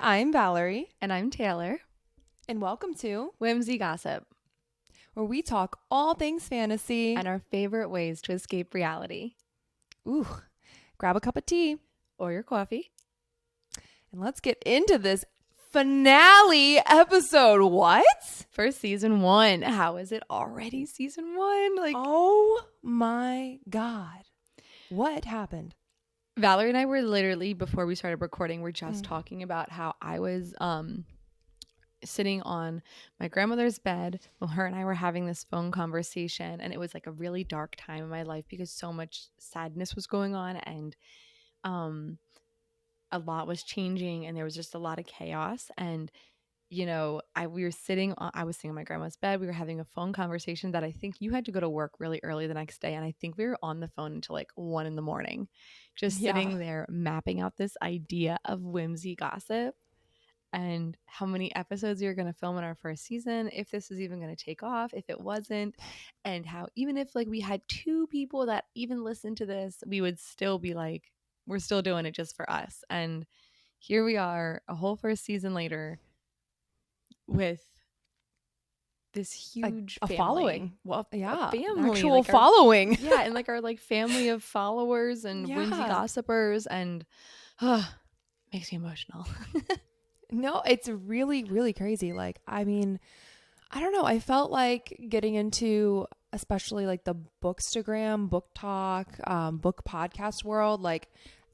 I'm Valerie, And I'm Taylor. and welcome to Whimsy Gossip. where we talk all things fantasy. And our favorite ways to escape reality. Ooh, grab a cup of tea, Or your coffee. and let's get into this finale episode. What? For season 1. How is it already season 1? Oh my God. What happened? Valerie and I were literally, before we started recording, we're just talking about how I was sitting on my grandmother's bed while her and I were having this phone conversation, and it was like a really dark time in my life because so much sadness was going on, and a lot was changing, and there was just a lot of chaos. And I was sitting on my grandma's bed. We were having a phone conversation that I think you had to go to work really early the next day, and I think we were on the phone until like 1 a.m, just sitting there mapping out this idea of whimsy gossip and how many episodes we were going to film in our first season, if this was even going to take off, if it wasn't, and how even if like we had 2 people that even listened to this, we would still be like, we're still doing it just for us. And here we are, a whole first season later, with this huge a family. Following. Well, Yeah, a family, an actual like following. Yeah, and like our like family of followers and whimsy gossipers, and makes me emotional. No, it's really, really crazy. Like, I mean, I don't know. I felt like getting into, especially like the Bookstagram, book talk, book podcast world, like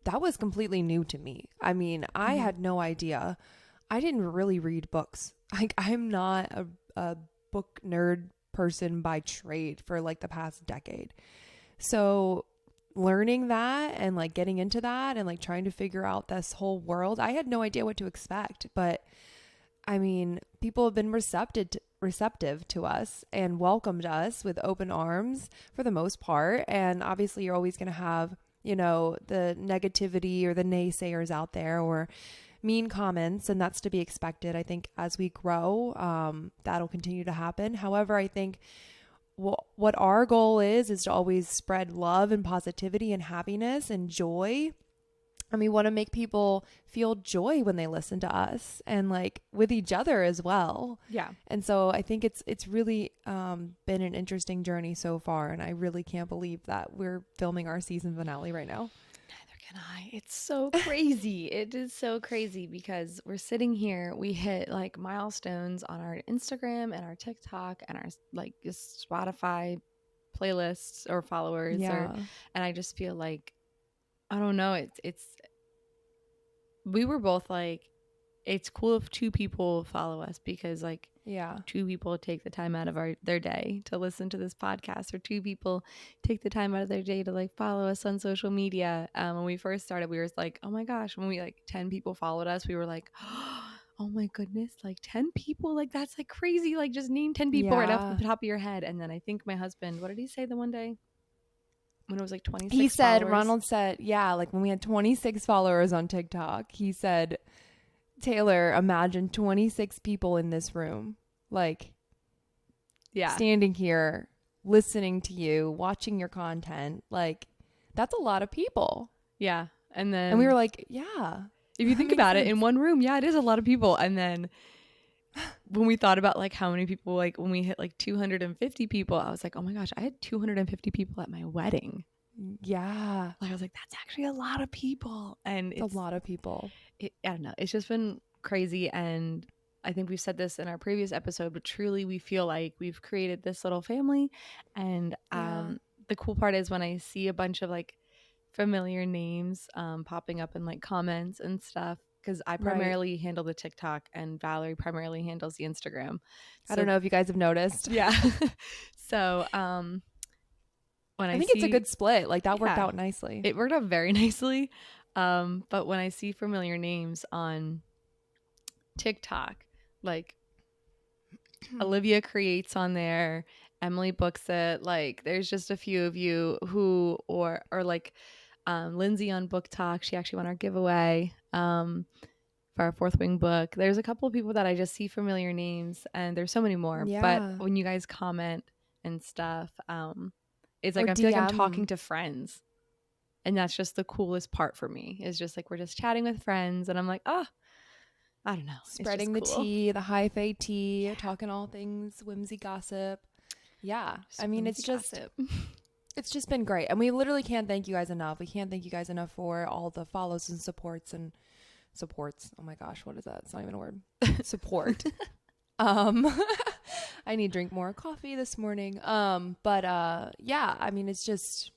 that was completely new to me. I mean, I had no idea. I didn't really read books. Like, I'm not a book nerd person by trade for like the past decade. So learning that and like getting into that and like trying to figure out this whole world, I had no idea what to expect. But I mean, people have been receptive to us and welcomed us with open arms for the most part. And obviously you're always going to have, the negativity or the naysayers out there or mean comments, and that's to be expected. I think as we grow, that'll continue to happen. However, I think what our goal is to always spread love and positivity and happiness and joy. And we want to make people feel joy when they listen to us and like with each other as well. Yeah. And so I think it's really been an interesting journey so far. And I really can't believe that we're filming our season finale right now. Neither can I. It's so crazy. It is so crazy because we're sitting here. We hit like milestones on our Instagram and our TikTok and our like Spotify playlists or followers. Yeah. And I just feel like, I don't know. We were both like, it's cool if 2 people follow us because like, 2 people take the time out of their day to listen to this podcast, or 2 people take the time out of their day to like follow us on social media. When we first started, we were like, oh my gosh, when we like 10 people followed us, we were like, oh my goodness, like 10 people, like that's like crazy. Like just name 10 people right off the top of your head. And then I think my husband, what did he say the one day? When it was like 26 he said followers? Ronald said, like when we had 26 followers on TikTok, he said, Taylor, imagine 26 people in this room, like standing here listening to you, watching your content. Like that's a lot of people. And we were like, if you think about it, in one room, it is a lot of people. And then when we thought about like how many people, like when we hit like 250 people, I was like, oh my gosh, I had 250 people at my wedding. Yeah. Like I was like, that's actually a lot of people. And it's a lot of people. I don't know. It's just been crazy. And I think we've said this in our previous episode, but truly we feel like we've created this little family. And the cool part is when I see a bunch of like familiar names popping up in like comments and stuff, because I primarily handle the TikTok and Valerie primarily handles the Instagram. I don't know if you guys have noticed. Yeah. So when I think it's a good split. Like that worked out nicely. It worked out very nicely. But when I see familiar names on TikTok, like Olivia Creates on there, Emily Books It, like there's just a few of you who or like Lindsay on Book Talk, she actually won our giveaway for our 4th Wing book. There's a couple of people that I just see familiar names, and there's so many more. But when you guys comment and stuff, it's like I feel like I'm talking to friends. And that's just the coolest part for me, is just like we're just chatting with friends, and I'm like, oh, I don't know. Spreading it's the just cool. tea, the high fae tea, talking all things whimsy gossip. Yeah. Just I mean, whimsy gossip. it's just been great. And we literally can't thank you guys enough. We can't thank you guys enough for all the follows and supports. Oh my gosh, what is that? It's not even a word. Support. Um I need to drink more coffee this morning. Yeah, I mean, it's just,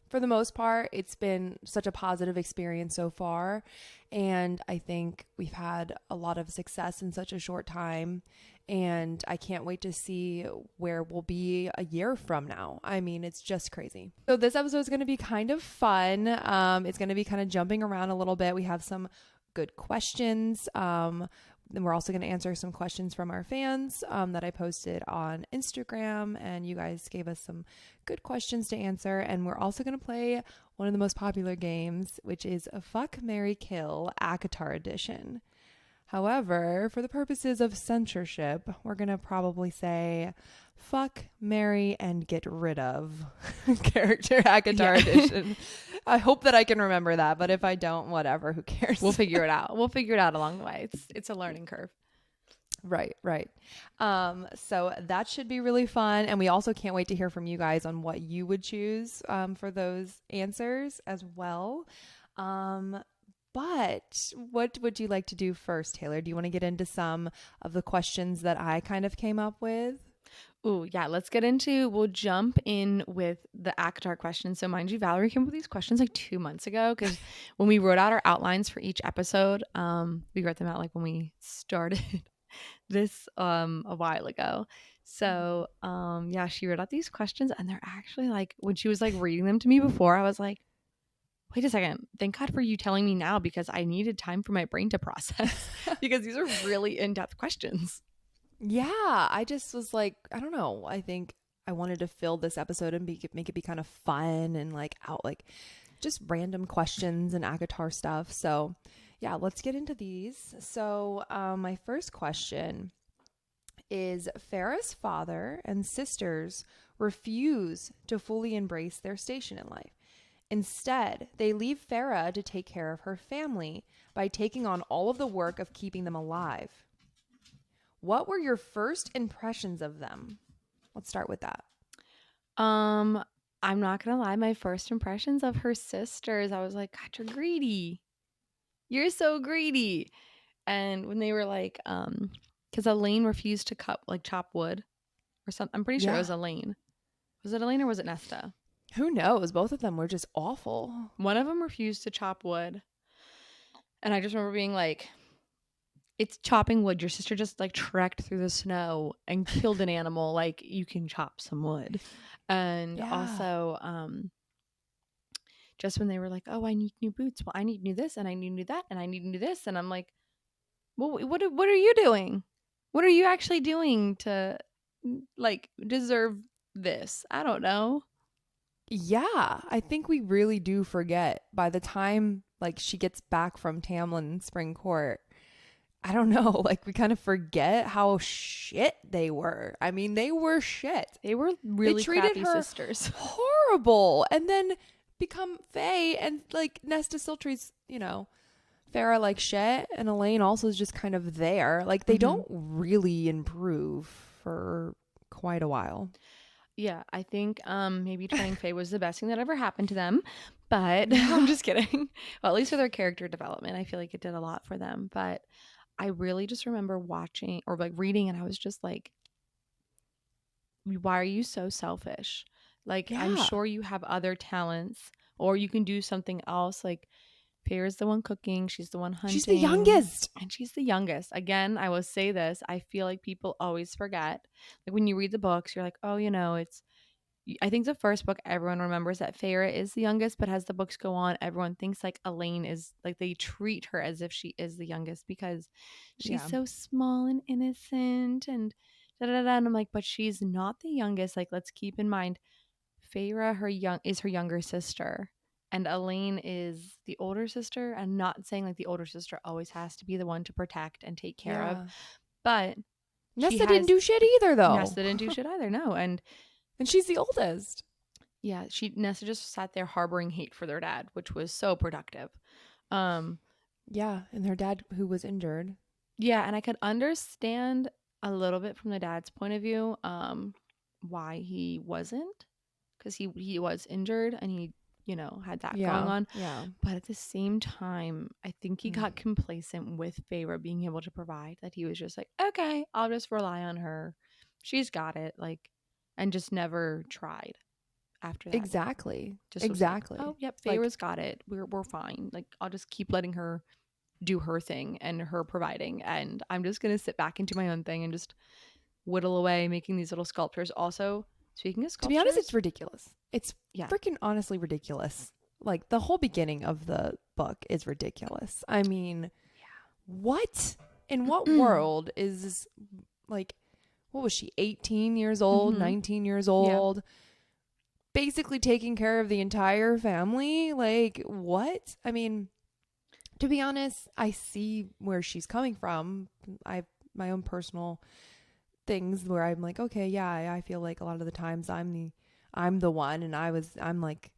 for the most part, it's been such a positive experience so far. And I think we've had a lot of success in such a short time. And I can't wait to see where we'll be a year from now. I mean, it's just crazy. So this episode is going to be kind of fun. It's going to be kind of jumping around a little bit. We have some good questions. Then we're also going to answer some questions from our fans that I posted on Instagram, and you guys gave us some good questions to answer. And we're also going to play one of the most popular games, which is a Fuck, Marry, Kill ACOTAR edition. However, for the purposes of censorship, we're going to probably say fuck, marry, and get rid of character ACOTAR edition. I hope that I can remember that, but if I don't, whatever, who cares? We'll figure it out. We'll figure it out along the way. It's a learning curve. Right. So that should be really fun. And we also can't wait to hear from you guys on what you would choose for those answers as well. But what would you like to do first, Taylor? Do you want to get into some of the questions that I kind of came up with? Ooh, yeah. We'll jump in with the ACOTAR questions. So mind you, Valerie came up with these questions like 2 months ago, because when we wrote out our outlines for each episode, we wrote them out like when we started this a while ago. So yeah, she wrote out these questions, and they're actually like, when she was like reading them to me before, I was like, wait a second, thank God for you telling me now, because I needed time for my brain to process because these are really in-depth questions. Yeah, I just was like, I don't know. I think I wanted to fill this episode and make it be kind of fun and like just random questions and ACOTAR stuff. So yeah, let's get into these. So my first question is, Farah's father and sisters refuse to fully embrace their station in life. Instead, they leave Farah to take care of her family by taking on all of the work of keeping them alive. What were your first impressions of them? Let's start with that. I'm not gonna lie, my first impressions of her sisters, I was like, God, you're greedy. You're so greedy. And when they were like, because Elaine refused to chop wood or something. I'm pretty sure it was Elaine. Was it Elaine or was it Nesta? Who knows? Both of them were just awful. One of them refused to chop wood. And I just remember being like, it's chopping wood. Your sister just like trekked through the snow and killed an animal. Like, you can chop some wood. And also, just when they were like, oh, I need new boots. Well, I need new this, and I need new that, and I need new this. And I'm like, well, what are you doing? What are you actually doing to like deserve this? I don't know. Yeah, I think we really do forget by the time like she gets back from Tamlin Spring Court. I don't know, like we kind of forget how shit they were. I mean, they were shit. They were really treated crappy her sisters. Horrible. And then become Faye, and like Nesta still treats, Farah like shit, and Elaine also is just kind of there. Like they don't really improve for quite a while. Yeah, I think maybe turning Faye was the best thing that ever happened to them. But I'm just kidding. Well, at least for their character development, I feel like it did a lot for them. But I really just remember watching or like reading, and I was just like, why are you so selfish? Like, I'm sure you have other talents, or you can do something else. Like, Farah's the one cooking. She's the one hunting. She's the youngest. And she's the youngest. Again, I will say this. I feel like people always forget. Like, when you read the books, you're like, oh, I think the first book, everyone remembers that Farah is the youngest, but as the books go on, everyone thinks like Elaine is, like they treat her as if she is the youngest because she's so small and innocent and da-da-da. And I'm like, but she's not the youngest. Like, let's keep in mind, Farah is her younger sister. And Elaine is the older sister. I'm not saying like the older sister always has to be the one to protect and take care of. But Nesta didn't do shit either, though. Nesta didn't do shit either, no. And she's the oldest. Yeah, Nesta just sat there harboring hate for their dad, which was so productive. Yeah, and her dad who was injured. Yeah, and I could understand a little bit from the dad's point of view, why he wasn't, because he was injured and he, had that going Yeah. on. Yeah. But at the same time, I think he Mm. got complacent with Feyre being able to provide, that he was just like, okay, I'll just rely on her. She's got it. Like, and just never tried after that. Exactly. Just was like, Exactly. oh, yep, Like, Feyre's got it. We're fine. Like, I'll just keep letting her do her thing and her providing. And I'm just going to sit back and do my own thing and just whittle away making these little sculptures. Also, speaking of to be honest, sculptures, it's ridiculous. It's yeah. freaking honestly ridiculous. Like, the whole beginning of the book is ridiculous. I mean, what? In what world is this, like, what was she, 18 years old, 19 years Yeah. old, basically taking care of the entire family? Like, what? I mean, to be honest, I see where she's coming from. I have my own personal things where I'm like, okay, yeah, I feel like a lot of the times I'm the one, and I'm like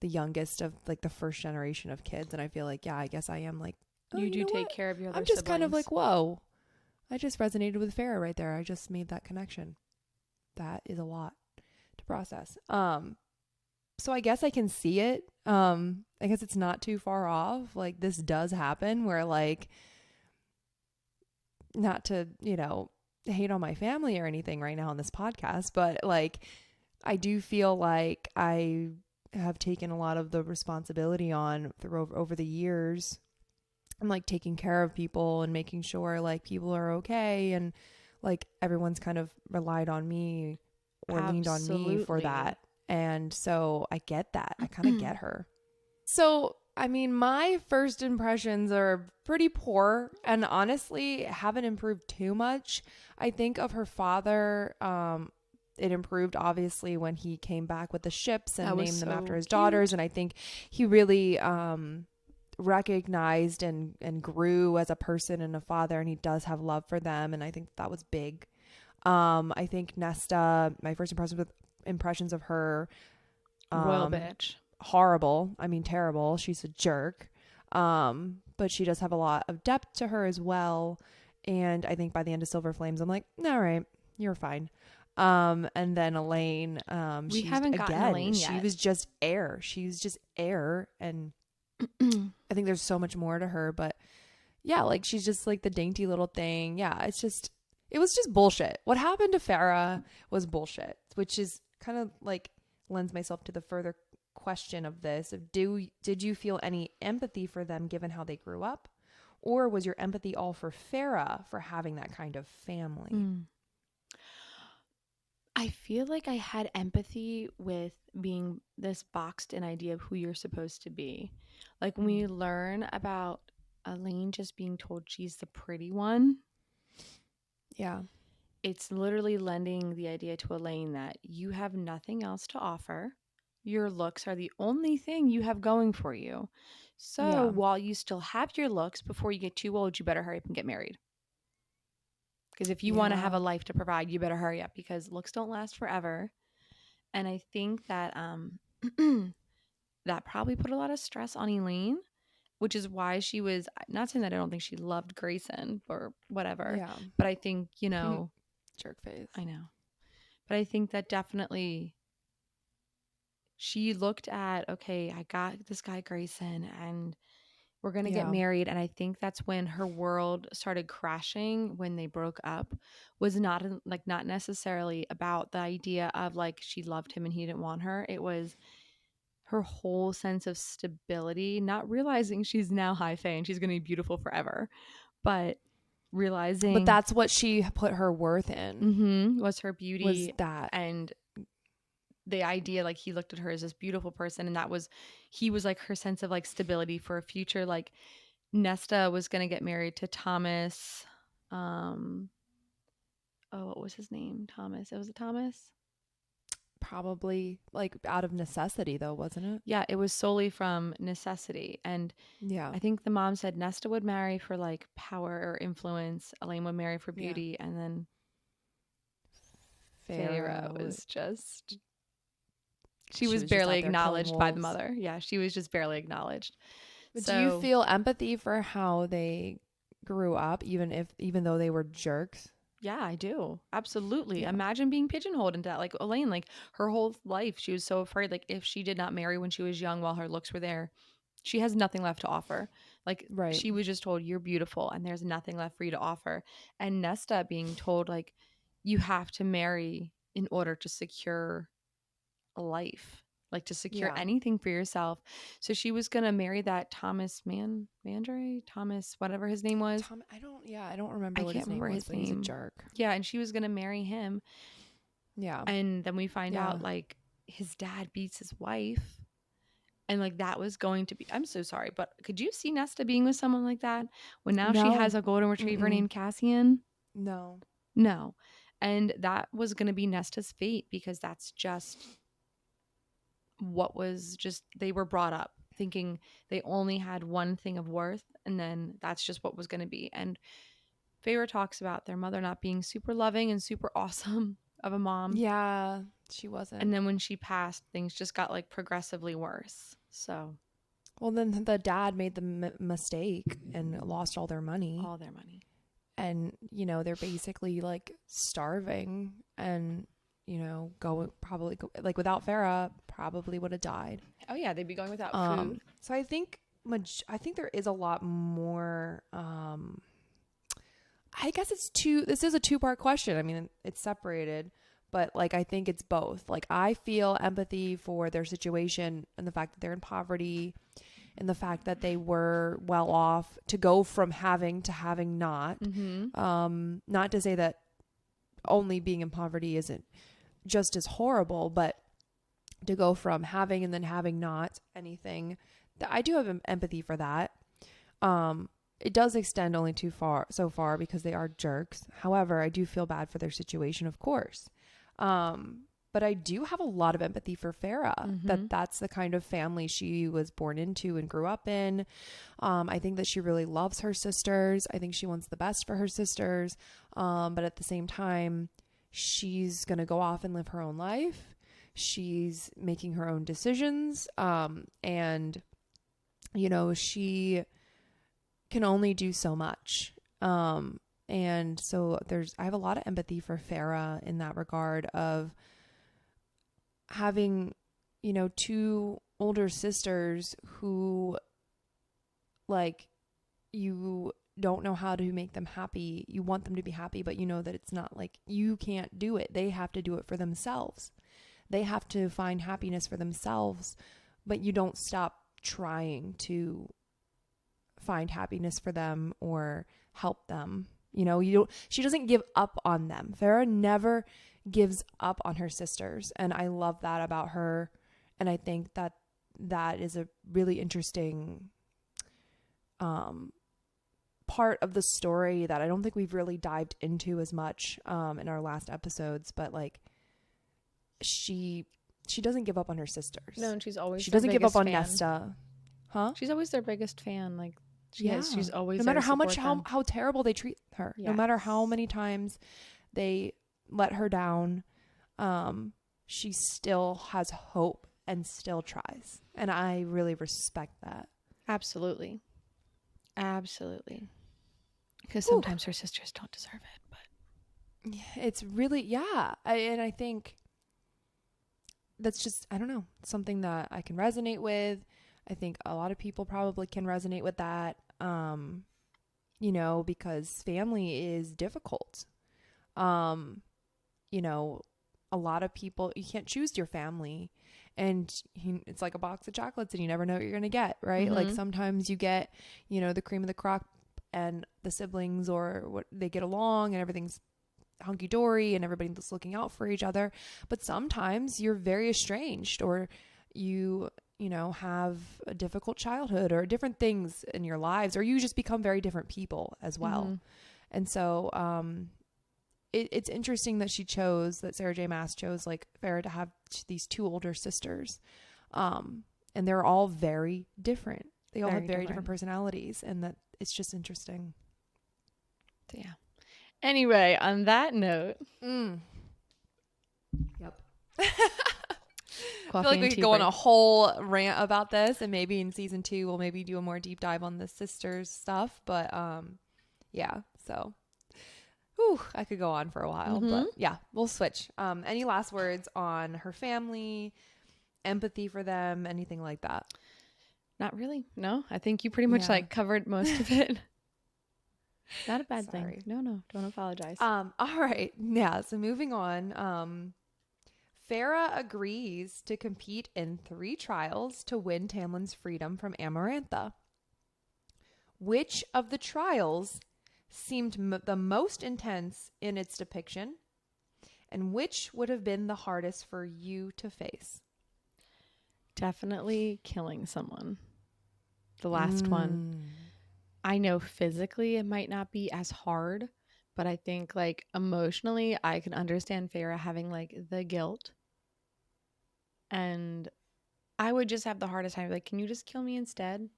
the youngest of like the first generation of kids, and I feel like, yeah, I guess I am like, oh, You you do know take what? care of your other I'm just siblings. kind of like, whoa, I just resonated with Farrah right there. I just made that connection. That is a lot to process. So I guess I can see it. I guess it's not too far off. Like, this does happen where, like, not to, hate on my family or anything right now on this podcast, but like, I do feel like I have taken a lot of the responsibility on over the years. I'm like taking care of people and making sure like people are okay, and like everyone's kind of relied on me or leaned on me for that. And so I get that. I kind of get her. So, I mean, my first impressions are pretty poor and honestly haven't improved too much. I think of her father. It improved obviously when he came back with the ships and named them after his daughters. And I think he really recognized and grew as a person and a father, and he does have love for them. And I think that was big. I think Nesta, my first impressions of her, royal bitch. Horrible. I mean, terrible. She's a jerk. But she does have a lot of depth to her as well. And I think by the end of Silver Flames, I'm like, all right, you're fine. And then Elaine, We haven't gotten Elaine yet. She was just air. She was just air. And I think there's so much more to her, but yeah, like she's just like the dainty little thing. Yeah. It was just bullshit. What happened to Farrah was bullshit, which is kind of like lends myself to the further question of this. Did you feel any empathy for them given how they grew up, or was your empathy all for Farrah for having that kind of family? I feel like I had empathy with being this boxed in idea of who you're supposed to be. Like when we learn about Elaine just being told she's the pretty one. Yeah. It's literally lending the idea to Elaine that you have nothing else to offer. Your looks are the only thing you have going for you. So while you still have your looks, before you get too old, you better hurry up and get married. Because if you want to have a life to provide, you better hurry up, because looks don't last forever. And I think that that probably put a lot of stress on Elaine, which is why she was not saying that I don't think she loved Grayson or whatever. Yeah. But I think, jerk face. I know. But I think that definitely she looked at, okay, I got this guy Grayson and we're going to get married. And I think that's when her world started crashing when they broke up, was not necessarily about the idea of like she loved him and he didn't want her. It was her whole sense of stability, not realizing she's now high fae and she's going to be beautiful forever, but realizing. But that's what she put her worth in. Was her beauty. Was that. And the idea, like he looked at her as this beautiful person, and he was like her sense of like stability for a future. Like Nesta was going to get married to Thomas. What was his name? Thomas. Was it Thomas? Probably like out of necessity though, wasn't it? Yeah, it was solely from necessity. And I think the mom said Nesta would marry for like power or influence, Elaine would marry for beauty, and then Farrah was just she was barely acknowledged by the mother. Yeah, she was just barely acknowledged. But do you feel empathy for how they grew up, even though they were jerks? Yeah, I do. Absolutely. Yeah. Imagine being pigeonholed into that. Like Elaine, like her whole life, she was so afraid. Like if she did not marry when she was young while her looks were there, she has nothing left to offer. Like Right. she was just told, you're beautiful and there's nothing left for you to offer. And Nesta being told, like, you have to marry in order to secure a life, like to secure Yeah. anything for yourself. So she was going to marry that Mandre, Thomas, whatever his name was. I don't remember I what can't his name remember was, his but he's a name. jerk. Yeah, and she was going to marry him. Yeah. And then we find Yeah. out like his dad beats his wife. And like that was going to be, I'm so sorry, but could you see Nesta being with someone like that when now she has No. a golden retriever Mm-mm. named Cassian? No. No. And that was going to be Nesta's fate because that's just what was just, they were brought up thinking they only had one thing of worth. And then that's just what was going to be. And Feyre talks about their mother not being super loving and super awesome of a mom. Yeah, she wasn't. And then when she passed, things just got like progressively worse. So, well, then the dad made the mistake and lost all their money. all their money. And, you know, they're basically like starving and, you know, like without Farah, probably would have died. Oh, yeah. They'd be going without food. So I think there is a lot more, I guess this is a two-part question. I mean, it's separated, but like, I think it's both. Like, I feel empathy for their situation and the fact that they're in poverty and the fact that they were well off to go from having to having not. Mm-hmm. Not to say that only being in poverty isn't just as horrible, but to go from having and then having not anything, that I do have empathy for that. It does extend only so far because they are jerks. However, I do feel bad for their situation, of course. But I do have a lot of empathy for Farah, that's the kind of family she was born into and grew up in. I think that she really loves her sisters. I think she wants the best for her sisters. But at the same time, she's going to go off and live her own life. She's making her own decisions. And, you know, she can only do so much. And so I have a lot of empathy for Farah in that regard of having, you know, two older sisters who, like, you don't know how to make them happy. You want them to be happy, but you know that it's not, like, you can't do it. They have to do it for themselves. They have to find happiness for themselves, but you don't stop trying to find happiness for them or help them. You know, she doesn't give up on them. Farah never gives up on her sisters. And I love that about her. And I think that is a really interesting part of the story that I don't think we've really dived into as much in our last episodes. But like, she doesn't give up on her sisters. No, and she doesn't give up on Nesta. Huh? She's always their biggest fan. Like, she's always, no matter how terrible they treat her, no matter how many times they let her down, she still has hope and still tries. And I really respect that. Absolutely. Because sometimes her sisters don't deserve it, but it's really, and I think that's just, I don't know, something that I can resonate with. I think a lot of people probably can resonate with that, you know, because family is difficult. You know, a lot of people, you can't choose your family, and it's like a box of chocolates and you never know what you're going to get, right? Mm-hmm. Like sometimes you get, you know, the cream of the crop and the siblings, or what, they get along and everything's hunky-dory and everybody's looking out for each other. But sometimes you're very estranged, or you know, have a difficult childhood or different things in your lives, or you just become very different people as well. Mm-hmm. And so, it's interesting that Sarah J. Maas chose like Farah to have these two older sisters. And they're all very different. They all have very different personalities, and that it's just interesting. So, yeah. Anyway, on that note. Yep. I feel like we could go on a whole rant about this, and maybe in season 2 we'll maybe do a more deep dive on the sisters stuff. But Yeah. So, whew, I could go on for a while, but yeah, we'll switch. Any last words on her family, empathy for them, anything like that? Not really. No, I think you pretty much Yeah. like covered most of it. Not a bad Sorry. thing. No, don't apologize. All right. Yeah. So moving on. Farah agrees to compete in 3 trials to win Tamlin's freedom from Amarantha. Which of the trials seemed the most intense in its depiction, and which would have been the hardest for you to face? Definitely killing someone. The last one. I know physically it might not be as hard, but I think like emotionally I can understand Farah having like the guilt. And I would just have the hardest time. Like, can you just kill me instead?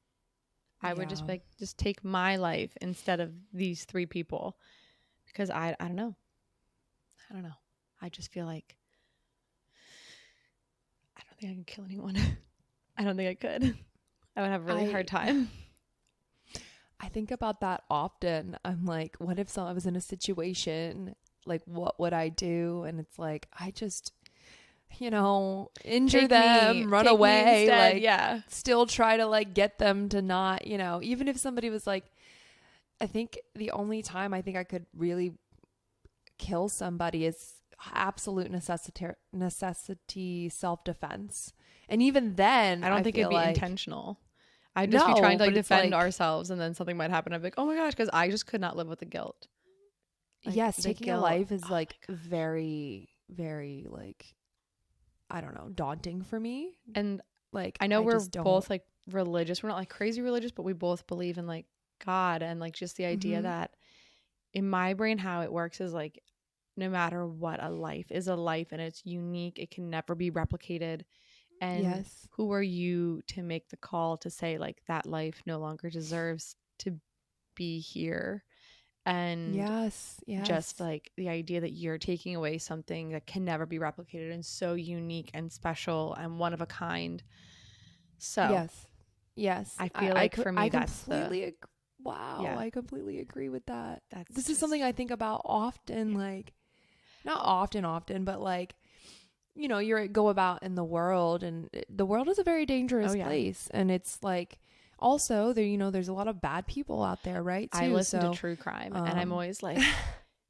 I would just be like, just take my life instead of these 3 people. Because I don't know. I don't know. I just feel like I don't think I can kill anyone. I don't think I could. I would have a really hard time. I think about that often. I'm like, what if I was in a situation, like what would I do? And it's like, I just, injure them, run away, instead, like yeah. still try to like get them to not, even if somebody was like, I think the only time I think I could really kill somebody is absolute necessity self-defense. And even then, I don't think it'd be like intentional. I'd just be trying to like defend ourselves, and then something might happen. I'd be like, oh my gosh, because I just could not live with the guilt. Like, yes, taking a life is like very, very like, I don't know, daunting for me. And like, I know we're both like religious. We're not like crazy religious, but we both believe in like God, and like just the idea that in my brain, how it works is like, no matter what, a life is a life and it's unique. It can never be replicated. And who are you to make the call to say like that life no longer deserves to be here? And just like the idea that you're taking away something that can never be replicated and so unique and special and one of a kind. So yes, I feel like for me, that's I completely agree with that. This is something I think about often, like not often, but like, you go about in the world, and the world is a very dangerous place. And it's like, also there, there's a lot of bad people out there, right? Too. I listen to true crime and I'm always like,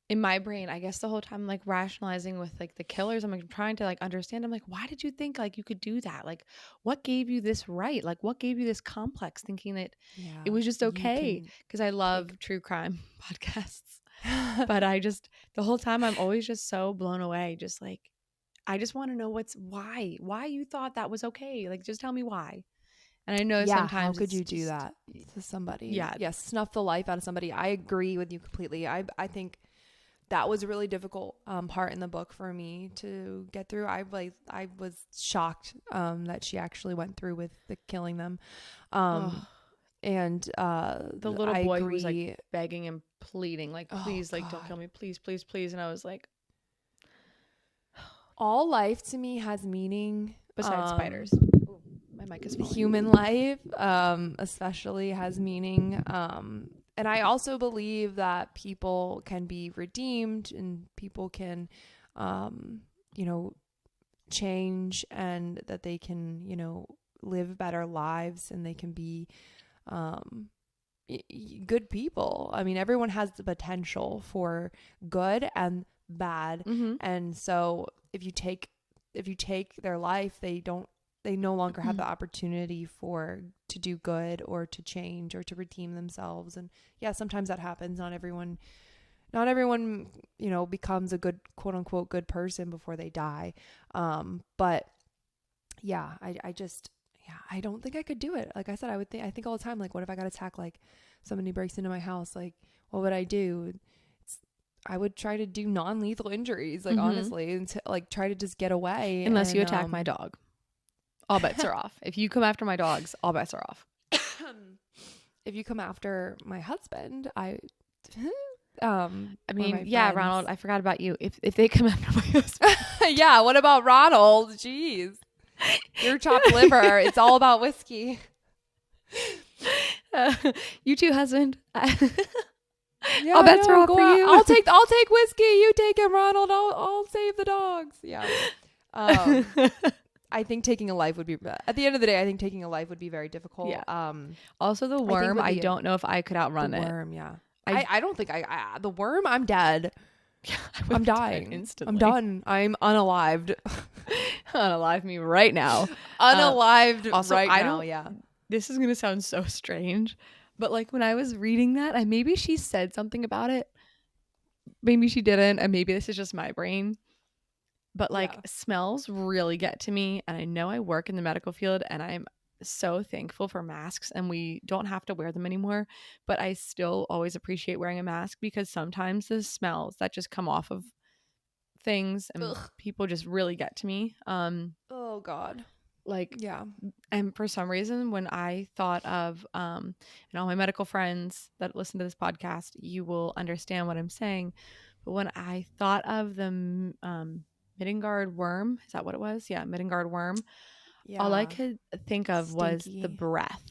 in my brain, I guess the whole time, like rationalizing with like the killers, I'm like trying to like understand. I'm like, why did you think like you could do that? Like, what gave you this right? Like, what gave you this complex thinking that it was just okay? Because I love true crime podcasts. But the whole time I'm always just so blown away. Just like, I just want to know why you thought that was okay. Like, just tell me why. And I know sometimes how could you do that to somebody? Yes, snuff the life out of somebody. I agree with you completely. I think that was a really difficult part in the book for me to get through. I was shocked that she actually went through with the killing them. And the little boy who was like begging and pleading, like, please, like, don't kill me, please, please, please. And I was like, all life to me has meaning. Besides spiders. Ooh, my mic is falling. Human life especially has meaning. And I also believe that people can be redeemed, and people can, change, and that they can, live better lives, and they can be good people. I mean, everyone has the potential for good and bad. And so if you take their life, they no longer have the opportunity to do good or to change or to redeem themselves. And sometimes that happens. Not everyone, becomes a good, quote unquote, good person before they die. But I don't think I could do it. Like I said, I think all the time, like, what if I got attacked? Like somebody breaks into my house, like, what would I do? I would try to do non-lethal injuries, like, honestly, and like try to just get away. Unless you attack my dog. All bets are off. If you come after my dogs, all bets are off. If you come after my husband, Ronald, I forgot about you. If they come after my husband. What about Ronald? Jeez. Your chopped liver. It's all about whiskey. You too, husband. Yeah, All bets are off go for out. you. I'll take whiskey. You take him, Ronald. I'll save the dogs. Yeah. I think taking a life would be, at the end of the day, I think taking a life would be very difficult. Yeah. Also the worm, I don't know if I could outrun it. The worm, yeah. I don't think the worm, I'm dead. I'm dying instantly. I'm done. I'm unalived. Unalive me right now. Unalived also, right now, yeah. This is going to sound so strange, but like when I was reading that, maybe she said something about it. Maybe she didn't, and maybe this is just my brain. But like smells really get to me, and I know I work in the medical field, and I'm so thankful for masks, and we don't have to wear them anymore, but I still always appreciate wearing a mask because sometimes the smells that just come off of things and people just really get to me. Oh God. Like, yeah. And for some reason, when I thought of and all my medical friends that listen to this podcast, you will understand what I'm saying. But when I thought of the Midgard worm, is that what it was? Yeah, Midgard worm. Yeah. All I could think of was the breath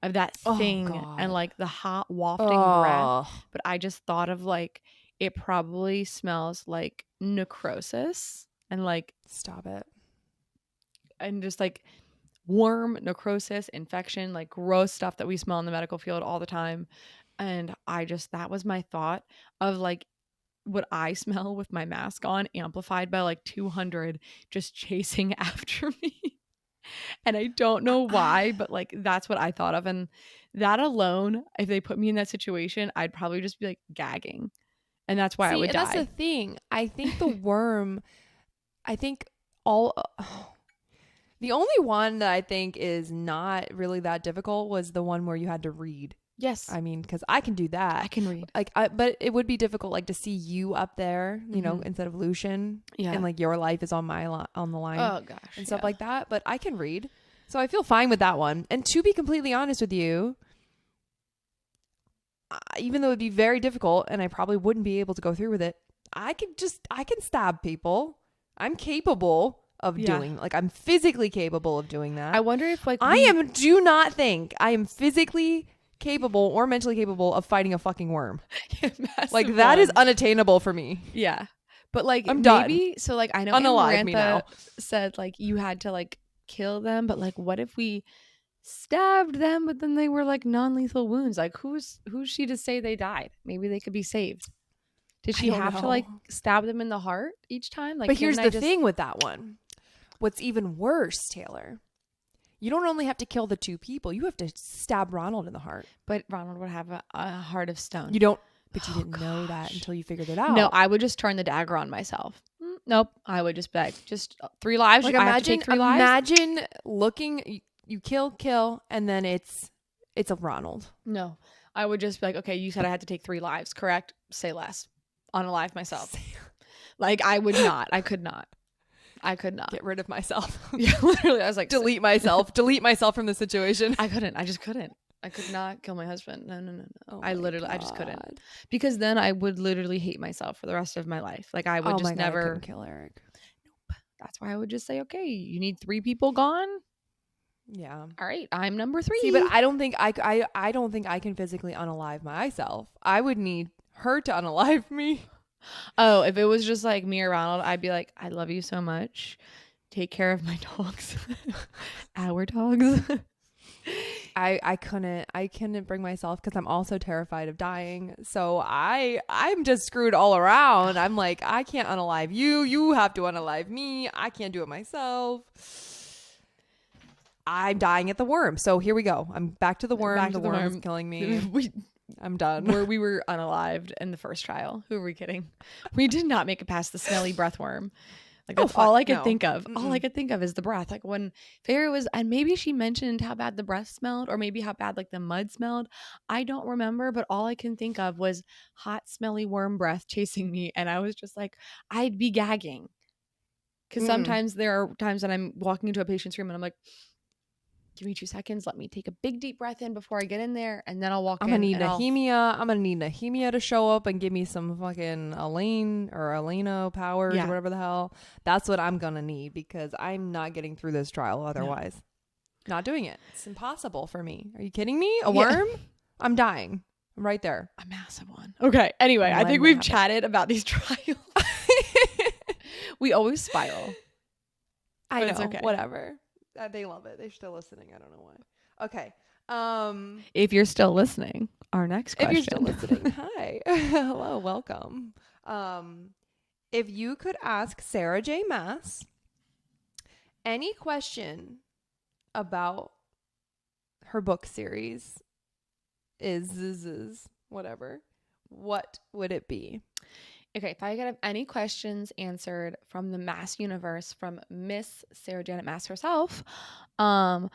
of that thing and like the hot wafting breath. But I just thought of like it probably smells like necrosis and like stop it. And just like worm, necrosis, infection, like gross stuff that we smell in the medical field all the time. And that was my thought of like what I smell with my mask on, amplified by like 200 just chasing after me. And I don't know why, but like that's what I thought of. And that alone, if they put me in that situation, I'd probably just be like gagging. And that's why I would die. That's the thing. I think the worm, the only one that I think is not really that difficult was the one where you had to read. Yes. I mean, because I can do that. I can read. But it would be difficult, like, to see you up there, you know, instead of Lucian. Yeah. And, like, your life is on the line. Oh, gosh. And stuff like that. But I can read. So I feel fine with that one. And to be completely honest with you, even though it would be very difficult and I probably wouldn't be able to go through with it, I can stab people. I'm capable of doing, like, I'm physically capable of doing that. I wonder if, like, do not think I am physically capable or mentally capable of fighting a fucking worm. Like, that is unattainable for me. Yeah. But like, I'm maybe, done. so like, I know Amarantha said like you had to like kill them, but like, what if we stabbed them, but then they were like non-lethal wounds? Like, who's she to say they died? Maybe they could be saved. Did she have to like stab them in the heart each time? Like, but here's the thing with that one. What's even worse, Taylor, you don't only have to kill the two people, you have to stab Ronald in the heart. But Ronald would have a heart of stone. You don't, but you didn't know that until you figured it out. No, I would just turn the dagger on myself. Nope. I would just beg, just 3 lives. Like, I have to take 3 lives. Imagine looking, you kill, and then it's a Ronald. No, I would just be like, okay, you said I had to take 3 lives, correct? Say less. Unalive myself. Like, I would not. I could not. Get rid of myself. Yeah, literally. I was like, delete myself from the situation. I couldn't. I just couldn't. I could not kill my husband. No. Oh, I just couldn't. Because then I would literally hate myself for the rest of my life. Like, I would just never. I couldn't kill Eric. Nope. That's why I would just say, okay, you need 3 people gone. Yeah. All right. I'm number 3. See, but I don't think I don't think I can physically unalive myself. I would need her to unalive me. Oh, if it was just like me or Ronald, I'd be like, I love you so much. Take care of my dogs. Our dogs. I couldn't bring myself because I'm also terrified of dying. So I'm just screwed all around. I'm like, I can't unalive you. You have to unalive me. I can't do it myself. I'm dying at the worm. So here we go. I'm back to the worm. The worm is killing me. I'm done. We were unalived in the first trial. Who are we kidding? We did not make it past the smelly breath worm. Like, that's all I could think of. All I could think of is the breath. Like, when Farrah was, and maybe she mentioned how bad the breath smelled, or maybe how bad like the mud smelled. I don't remember, but all I can think of was hot, smelly worm breath chasing me. And I was just like, I'd be gagging. Because sometimes there are times that I'm walking into a patient's room and I'm like, give me 2 seconds. Let me take a big deep breath in before I get in there, and then I'll walk in. I'm gonna need Nehemia to show up and give me some fucking Elaine or Elena powers or whatever the hell. That's what I'm gonna need, because I'm not getting through this trial otherwise. Not doing it. It's impossible for me. Are you kidding me? A worm? I'm dying. I'm right there. A massive one. Okay. Anyway, I When think they we've happen. chatted about these trials. We always spiral. I But know. it's okay. Whatever. They love it. They're still listening. I don't know why. Okay. If you're still listening, our next question. If you're still listening, hi. Hello. Welcome. If you could ask Sarah J. Maas any question about her book series is whatever, what would it be? Okay, if I could have any questions answered from the Mass universe, from Miss Sarah Janet Maas herself, I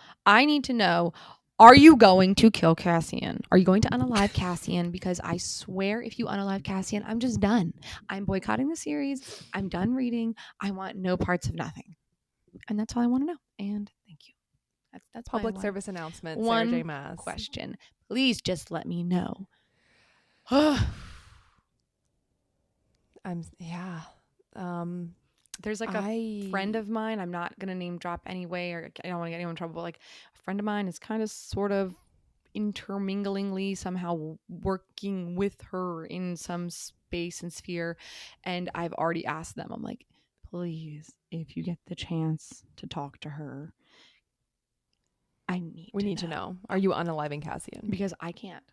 need to know, are you going to kill Cassian? Are you going to unalive Cassian? Because I swear if you unalive Cassian, I'm just done. I'm boycotting the series. I'm done reading. I want no parts of nothing. And that's all I want to know. And thank you. That's my Public service announcement, one Sarah J. Maas. question. Please just let me know. There's like a friend of mine, I'm not going to name drop anyway, or I don't want to get anyone in trouble, but like a friend of mine is kind of sort of interminglingly somehow working with her in some space and sphere. And I've already asked them, I'm like, please, if you get the chance to talk to her, we need to know. Are you unaliving Cassian? Because I can't.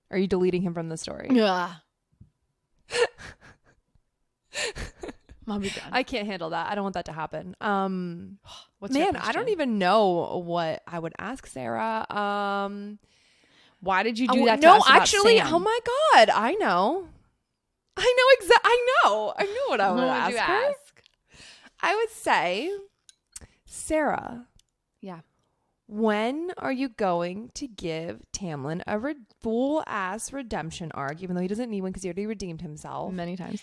Are you deleting him from the story? Yeah. I'll be done. I can't handle that. I don't want that to happen. What's your question? I don't even know what I would ask Sarah. Why did you do that to no, us about actually, Sam? oh my God, I know what I would ask her. I would say, Sarah. Yeah. When are you going to give Tamlin a full ass redemption arc, even though he doesn't need one because he already redeemed himself Many times.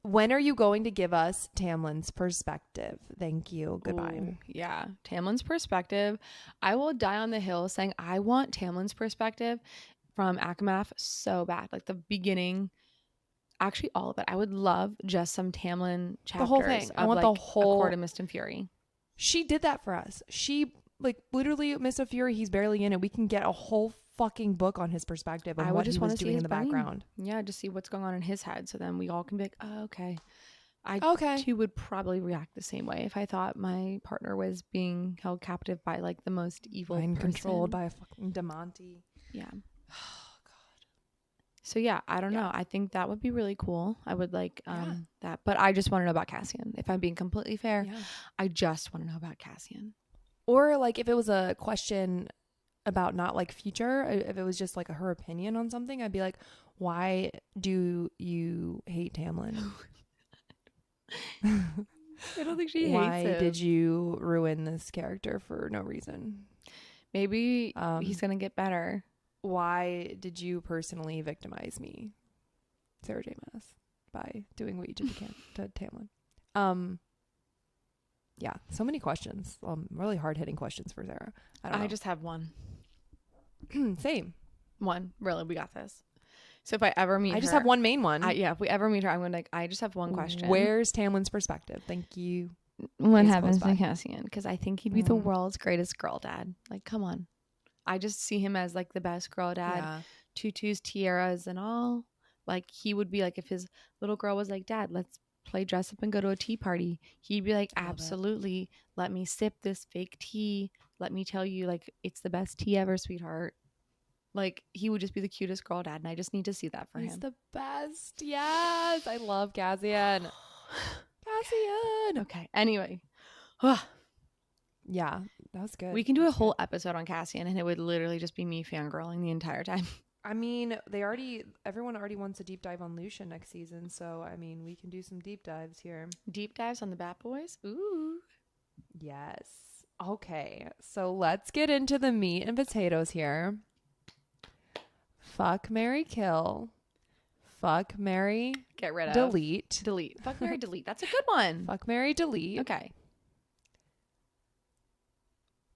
When are you going to give us Tamlin's perspective? Thank you. Goodbye. Ooh, yeah. Tamlin's perspective. I will die on the hill saying I want Tamlin's perspective from ACOTAR so bad. Like the beginning. Actually, all of it. I would love just some Tamlin chapters. The whole thing. I want like the whole. A Court of Mist and Fury. She did that for us. She, like, literally, Mist of Fury, he's barely in it. We can get a whole fucking book on his perspective and what he was doing in the background. Yeah, just see what's going on in his head. So then we all can be like, oh, okay. I too would probably react the same way if I thought my partner was being held captive by like the most evil Mind person. Controlled by a fucking Demonte. Yeah. Oh God. So yeah, I don't know. I think that would be really cool. I would like that, but I just want to know about Cassian. If I'm being completely fair, I just want to know about Cassian. Or like if it was a question about not like future, if it was just like her opinion on something, I'd be like, why do you hate Tamlin? I don't think she hates him. Why did you ruin this character for no reason? Maybe he's gonna get better. Why did you personally victimize me, Sarah J. Maas, by doing what you did to Tamlin? Yeah, so many questions. Really hard-hitting questions for Sarah. I just have one. Same. One. Really, we got this. So if I ever meet her. I just have one main one. If we ever meet her, I'm going to I just have one question. Where's Tamlin's perspective? Thank you. What happens to Cassian? Because I think he'd be the world's greatest girl dad. Like, come on. I just see him as like the best girl dad. Yeah. Tutus, tiaras, and all. Like, he would be like, if his little girl was like, Dad, let's play dress up and go to a tea party. He'd be like, absolutely. Let me sip this fake tea. Let me tell you, like, it's the best tea ever, sweetheart. Like, he would just be the cutest girl dad, and I just need to see that for him. He's the best. Yes. I love Cassian. Cassian. Okay. Anyway. Yeah, that was good. We can do a whole episode on Cassian, and it would literally just be me fangirling the entire time. I mean, everyone already wants a deep dive on Lucian next season, so I mean, we can do some deep dives here. Deep dives on the Bat Boys? Ooh. Yes. Okay, so let's get into the meat and potatoes here. Fuck, marry, kill. Fuck, marry, get rid of. Delete. Delete. Fuck, marry, delete. That's a good one. Fuck, marry, delete. Okay.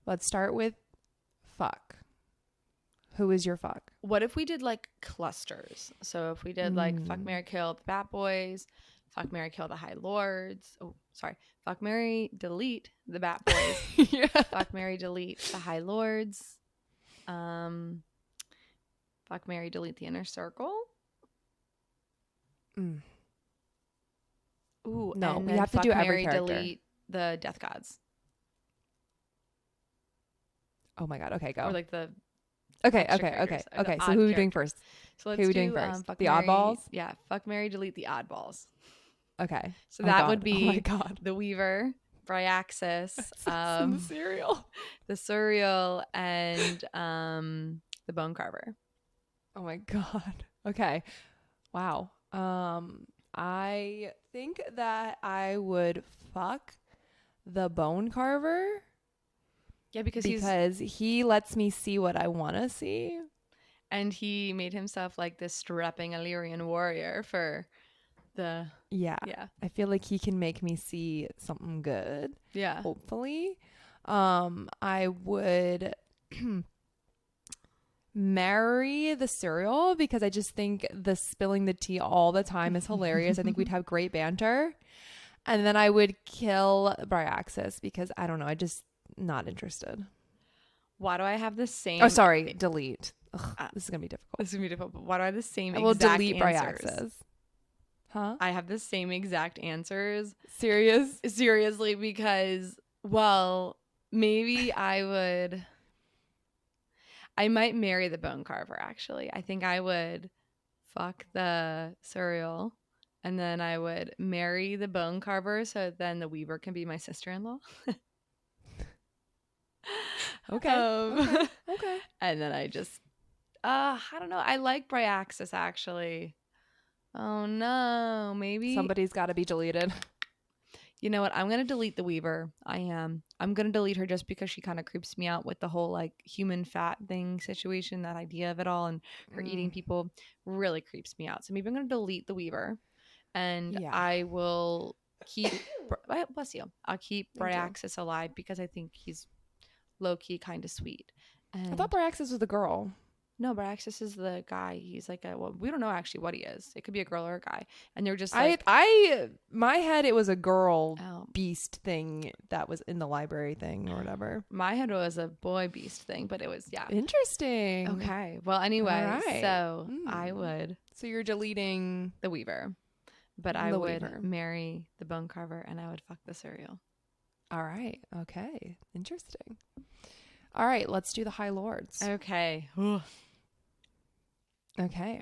Let's start with fuck. Who is your fuck? What if we did like clusters? So if we did like fuck, marry, kill the Bat Boys, fuck, marry, kill the High Lords. Oh, sorry. Fuck, marry, delete the Bat Boys. Fuck, marry, delete the High Lords. Fuck, Fuck, marry, delete the inner circle. Mm. Ooh, No, and we then have to fuck, do every marry, character. delete the death gods. Oh my God. Okay, Or go. like the Okay, extra okay, characters. okay, Or the okay. So odd who are we doing characters. first? So Who let's are we doing do first? fuck, The marry. oddballs? Yeah, fuck, marry, delete the oddballs. Okay. So Oh that God. would Oh my be God. the Weaver, Bryaxis, In the cereal. the Suriel, and the Bone Carver. Oh my God. Okay. Wow. I think that I would fuck the bone carver Yeah, because he lets me see what I want to see. he made himself like this strapping Illyrian warrior for the Yeah. yeah. I feel like he can make me see something good, Yeah. hopefully. I would marry the cereal because I just think the spilling the tea all the time is hilarious. I think we'd have great banter. And then I would kill Bryaxis because I don't know, I just not interested. Why do I have the same Oh, sorry, delete. Ugh, this this is gonna be difficult. is gonna be difficult, but why do I have the same I will exact delete answers? Bryaxis. Huh? I have the same exact answers. Serious? Seriously, because well, maybe I might marry the bone carver actually. I think I would fuck the cereal and then I would marry the bone carver so then the weaver can be my sister-in-law. Okay. Okay. And then I just I don't know. I like Bryaxis actually. Oh no, maybe Somebody's got to be deleted. you know what? I'm gonna delete the Weaver. I am. I'm gonna delete her just because she kind of creeps me out with the whole like human fat thing situation, that idea of it all, and her eating people really creeps me out. So maybe I'm gonna delete the Weaver, and Yeah. I will keep. Bless you. I'll keep Thank you. Bryaxis alive because I think he's low key kind of sweet. And I thought Bryaxis was the girl. no, Bryaxis is the guy. He's like well, we don't know actually what he is. It could be a girl or a guy. And they're just like my head it was a girl oh, beast thing that was in the library thing or whatever. my head was a boy beast thing, but it was yeah. Interesting. Okay. Well, anyway, right. so I would So you're deleting the Weaver, but I the would Weaver. marry the bone carver and I would fuck the cereal. All right. Okay. Interesting. All right. Let's do the High Lords. Okay. Okay.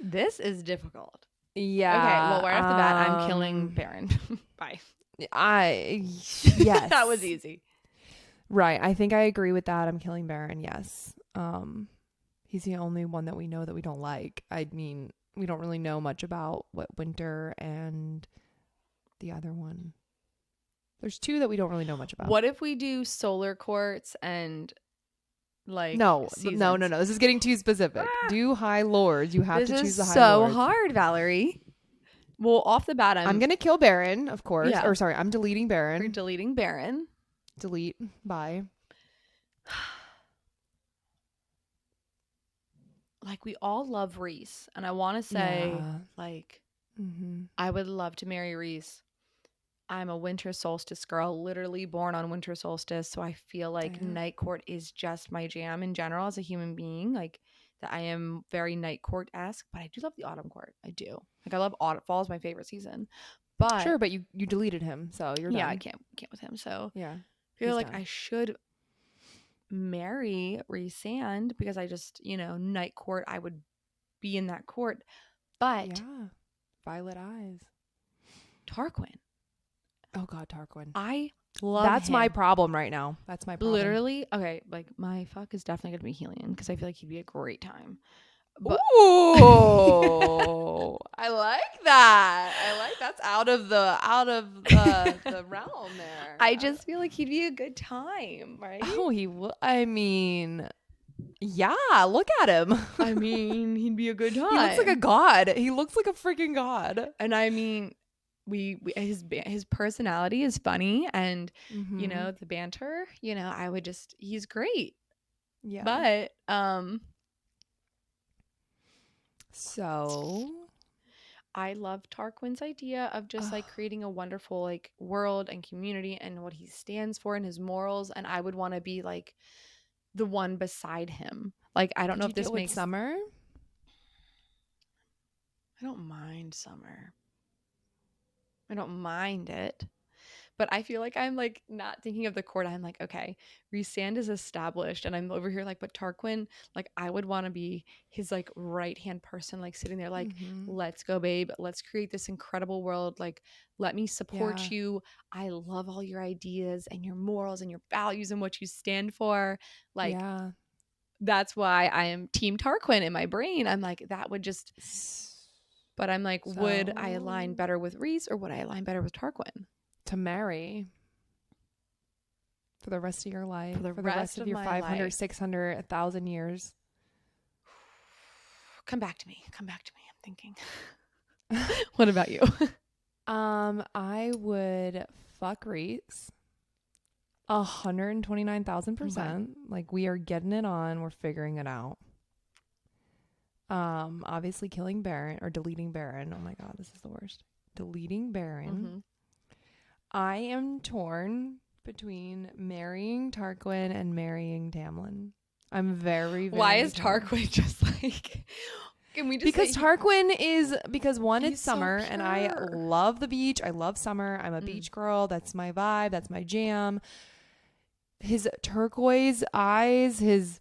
This is difficult. Yeah. Okay. Well, right off the bat, I'm killing Baron. Bye. Yes. That was easy. Right. I think I agree with that. I'm killing Baron. Yes. He's the only one that we know that we don't like. I mean, we don't really know much about what Winter and the other one. There's two that we don't really know much about. What if we do solar quartz and like no. seasons? This is getting too specific. Do High Lords. You have to choose the High Lords. This is so hard, Valerie. Well, off the bat, I'm gonna kill Baron, of course. Yeah. Or sorry, I'm deleting Baron. We're deleting Baron. Delete. Bye. Like we all love Reese, and I want to say, like, I would love to marry Reese. I'm a winter solstice girl, literally born on winter solstice, so I feel like night court is just my jam in general as a human being. Like that, I am very night court-esque, but I do love the autumn court. I do. Like I love autumn. Fall is my favorite season. But sure, but you deleted him, so you're done. Yeah, I can't with him. So yeah, I feel like done. I should marry Rhysand because I just, night court, I would be in that court. But yeah, violet eyes. Tarquin. Oh God, Tarquin. I love That's him. my problem right now. That's my problem. Literally, okay, like my fuck is definitely gonna be Helion because I feel like he'd be a great time. But ooh, I like that. That's out of the realm there. I just feel like he'd be a good time, right? Oh, he will. I mean, yeah. Look at him. I mean, he'd be a good time. He looks like a god. He looks like a freaking god. And I mean, his personality is funny, and the banter. I would just he's great. Yeah. But So I love Tarquin's idea of just like Oh, creating a wonderful like world and community and what he stands for and his morals. And I would want to be like the one beside him. Like, I don't could know you if do this it with makes, Summer? I don't mind summer. I don't mind it. But I feel like I'm like not thinking of the court. I'm like, okay, Rhysand is established, and I'm over here like, but Tarquin, like, I would want to be his like right hand person, like sitting there, like, Mm-hmm. let's go, babe, let's create this incredible world. Like, let me support Yeah. you. I love all your ideas and your morals and your values and what you stand for. Like, Yeah. that's why I am Team Tarquin in my brain. I'm like, that would just, S- but I'm like, would I align So better with Rhys or would I align better with Tarquin to marry for the rest of your for life, the for the rest rest of of your my 500, life? 600, 1,000 years. Come back to me. Come back to me. I'm thinking. What about you? I would fuck Reese 129,000 Okay. percent. Like we are getting it on. We're figuring it out. Obviously killing Baron or deleting Baron. Oh my god, this is the worst. Deleting Baron. Mm-hmm. I am torn between marrying Tarquin and marrying Tamlin. I'm very, Why very is torn. Tarquin just like? Can we just say Because Tarquin is because one, it's he's so summer and I pure? love the beach. I love summer. I'm a Mm. beach girl. That's my vibe. That's my jam. His turquoise eyes, his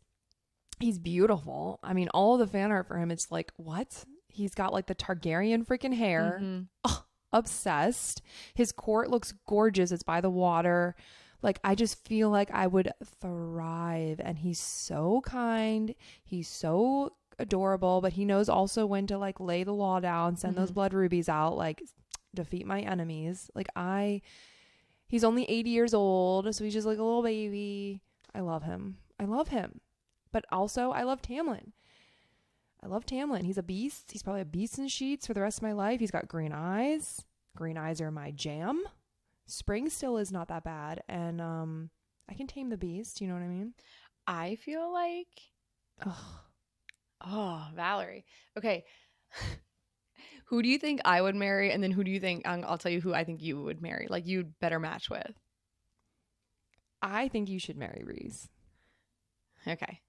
he's beautiful. I mean, all the fan art for him, it's like, what? He's got like the Targaryen freaking hair. Mm-hmm. Ugh, obsessed. His court looks gorgeous. It's by the water. Like, I just feel like I would thrive. And he's so kind. He's so adorable, but he knows also when to like lay the law down, send those Mm-hmm. blood rubies out, like defeat my enemies. He's only 80 years old, so he's just like a little baby. I love him. I love him. But also, I love Tamlin. I love Tamlin. He's a beast. He's probably a beast in sheets for the rest of my life. He's got green eyes. Green eyes are my jam. Spring still is not that bad. And I can tame the beast. You know what I mean? I feel like, Ugh. oh, Valerie. Okay. Who do you think I would marry? And then who do you think, I'll tell you who I think you would marry, like you'd better match with. I think you should marry Reese. Okay.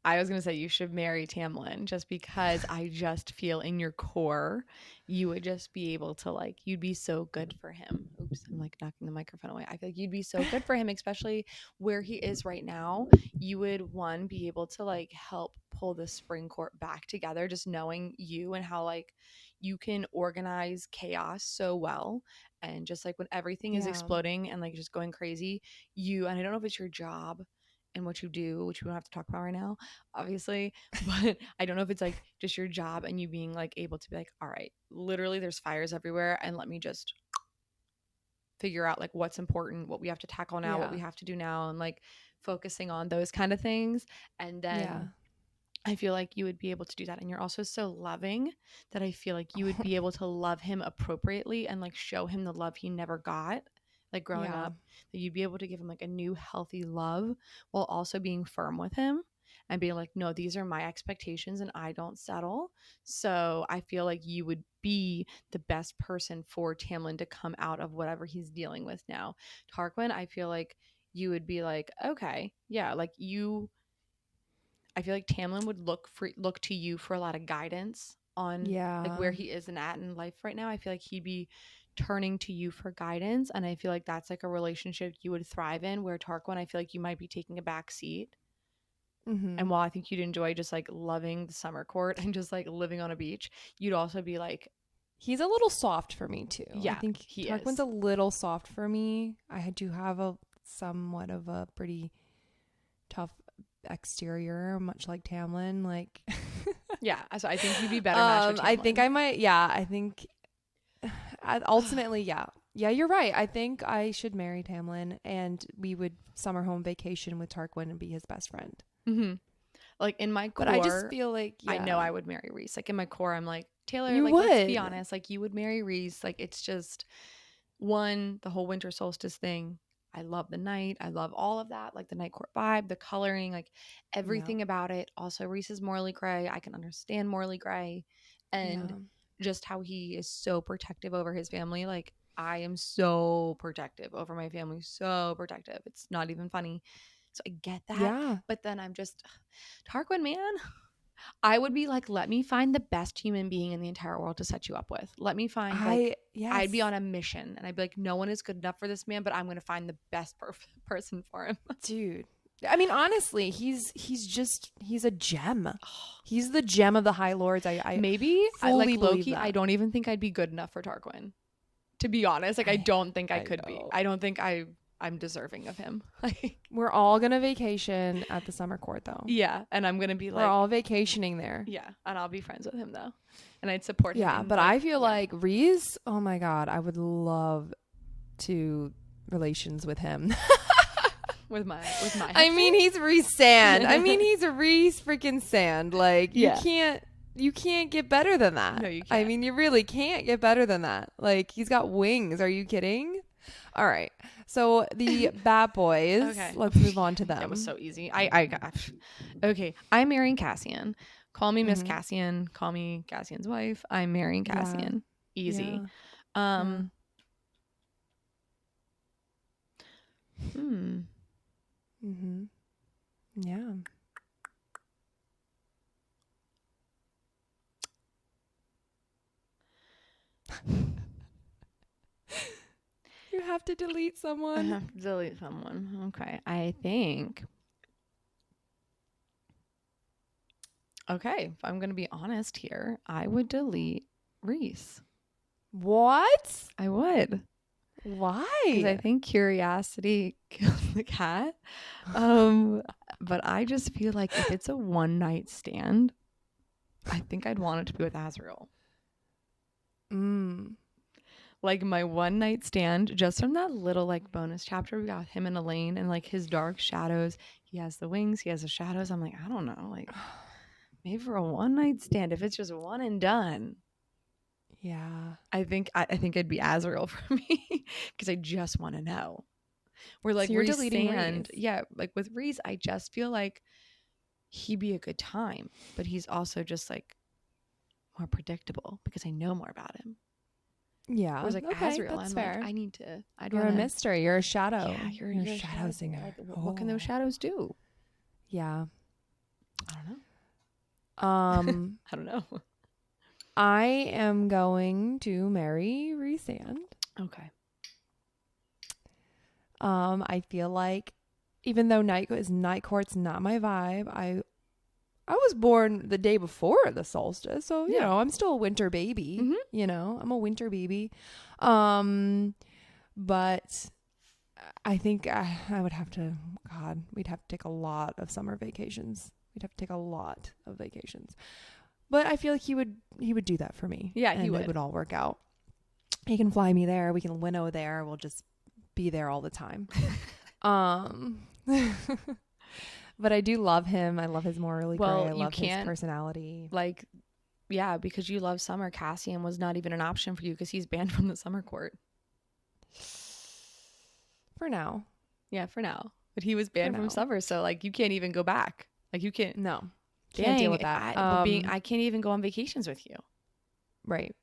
I was going to say you should marry Tamlin just because I just feel in your core you would just be able to like you'd be so good for him. Oops, I'm like knocking the microphone away. I feel like you'd be so good for him, especially where he is right now. You would one be able to like help pull the spring court back together just knowing you and how like you can organize chaos so well and just like when everything is Yeah. exploding and like just going crazy, you and I don't know if it's your job and what you do, which we don't have to talk about right now, obviously. But I don't know if it's like just your job and you being like able to be like, all right, literally there's fires everywhere and let me just figure out like what's important, what we have to tackle now, what Yeah. we have to do now, and like focusing on those kind of things. And Yeah. then I feel like you would be able to do that. And you're also so loving that I feel like you would be able to love him appropriately and like show him the love he never got, like growing Yeah. up, that you'd be able to give him like a new healthy love while also being firm with him and being like, no, these are my expectations and I don't settle. So I feel like you would be the best person for Tamlin to come out of whatever he's dealing with now. Tarquin, I feel like you would be like, okay, yeah, like you I feel like Tamlin would look to you for a lot of guidance on like where Yeah. he is and at in life right now. I feel like he'd be turning to you for guidance, and I feel like that's like a relationship you would thrive in. Where Tarquin, I feel like you might be taking a back seat. Mm-hmm. And while I think you'd enjoy just like loving the summer court and just like living on a beach, you'd also be like, He's a little soft for me too. I yeah, think he Tarquin's is. a little soft for me. I do have a somewhat of a pretty tough exterior, much like Tamlin. Like, Yeah, so I think you'd be better matched with I think Tamlin. I might. Yeah, I think ultimately, yeah, yeah, you're right. I think I should marry Tamlin, and we would summer home vacation with Tarquin and be his best friend. Hmm. Like in my But I just core, feel like, I know yeah, I would marry Reese. Like in my core, I'm like, Taylor, you like, let's be would. honest. Like, you would marry Reese. Like, it's just one, the whole winter solstice thing. I love the night. I love all of that. Like the night court vibe, the coloring, like Yeah, everything about it. Also, Reese is Morley Gray. I can understand Morley Gray. And yeah, just how he is so protective over his family. Like, I am so protective over my family, so protective. It's not even funny. So I get that. Yeah. But then I'm just, Tarquin, man, I would be like, let me find the best human being in the entire world to set you up with. Let me find, like, I'd be on a mission, and I'd be like, no one is good enough for this man, but I'm going to find the best person for him. Dude. I mean, honestly, he's a gem. He's the gem of the High Lords. I maybe fully like believe Loki. that. I don't even think I'd be good enough for Tarquin. To be honest, like, I don't think I could be. I don't think I'm deserving of him. Like, we're all gonna vacation at the summer court, though. yeah, and I'm gonna be like, we're all vacationing there. Yeah, and I'll be friends with him though, and I'd support him. Yeah, but I feel like Reese. Oh my god, I would love to relations with him. with my. I mean, he's Reese Sand. I mean, he's a Reese freaking Sand. Like, you can't get better than that. No, you can't. I mean, you really can't get better than that. Like, he's got wings. Are you kidding? All right. So the bad boys. Okay. Let's move on to them. That was so easy. I got. Okay, I'm marrying Cassian. Call me Miss Cassian. Call me Cassian's wife. I'm marrying Cassian. Yeah. Easy. Yeah. Yeah. You have to delete someone. I have to delete someone. Okay. I think. Okay. If I'm going to be honest here, I would delete Reese. What? I would. Why? Because I think curiosity kills the cat. But I just feel like if it's a one night stand, I think I'd want it to be with Azrael. Like, my one night stand, just from that little, like, bonus chapter we got with him and Elaine, and, like, his dark shadows. He has the wings, he has the shadows. I'm like, I don't know, like, maybe for a one night stand, if it's just one and done. Yeah. I think it'd be Azrael for me, because I just want to know. We're like, so you're Reese deleting Sand. Reese. Yeah, like with Reese, I just feel like he'd be a good time, but he's also just, like, more predictable because I know more about him. Yeah. Whereas, like, okay, Azrael, that's I'm fair. like, I need to. You're a mystery. You're a shadow. Yeah, you're a a shadow singer. Like, what can those shadows do? Yeah. I don't know. I don't know. I am going to marry Reese Sand. Okay. I feel like, even though night court's not my vibe, I was born the day before the solstice, so you know I'm still a winter baby. You know, I'm a winter baby. But I think I would have to. God, we'd have to take a lot of summer vacations. We'd have to take a lot of vacations. But I feel like he would do that for me. Yeah, and he would. It would all work out. He can fly me there. We can winnow there. We'll just be there all the time. But I do love him. I love his morally gray. I love his personality. Like, yeah, because you love summer. Cassian was not even an option for you because he's banned from the summer court. For now. Yeah, for now. But he was banned from summer, so, like, you can't even go back. Like, you can't. No. Can't deal with that. I can't even go on vacations with you. Right.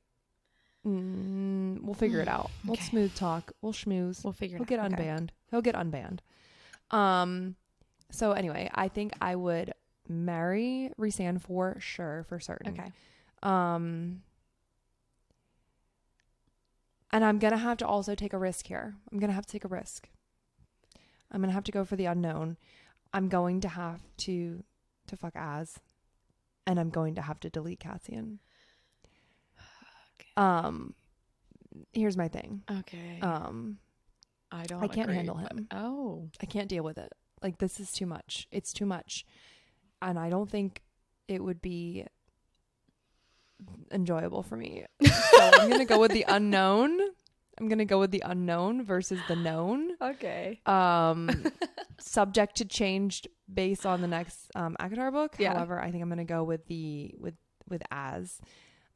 We'll figure it out. We'll smooth talk. We'll schmooze. We'll figure it out. He'll get unbanned. He'll get unbanned. So anyway, I think I would marry Rhysand for sure, for certain. Okay. And I'm going to have to also take a risk here. I'm going to have to take a risk. I'm going to have to go for the unknown. I'm going to have to fuck Az. And I'm going to have to delete Cassian. Okay. Here's my thing. Okay. I can't handle him. I can't deal with it. Like, this is too much. It's too much. And I don't think it would be enjoyable for me. So I'm going to go with the unknown. I'm going to go with the unknown versus the known. Okay. Subject to change based on the next ACOTAR book. Yeah. However, I think I'm going to go with with Az.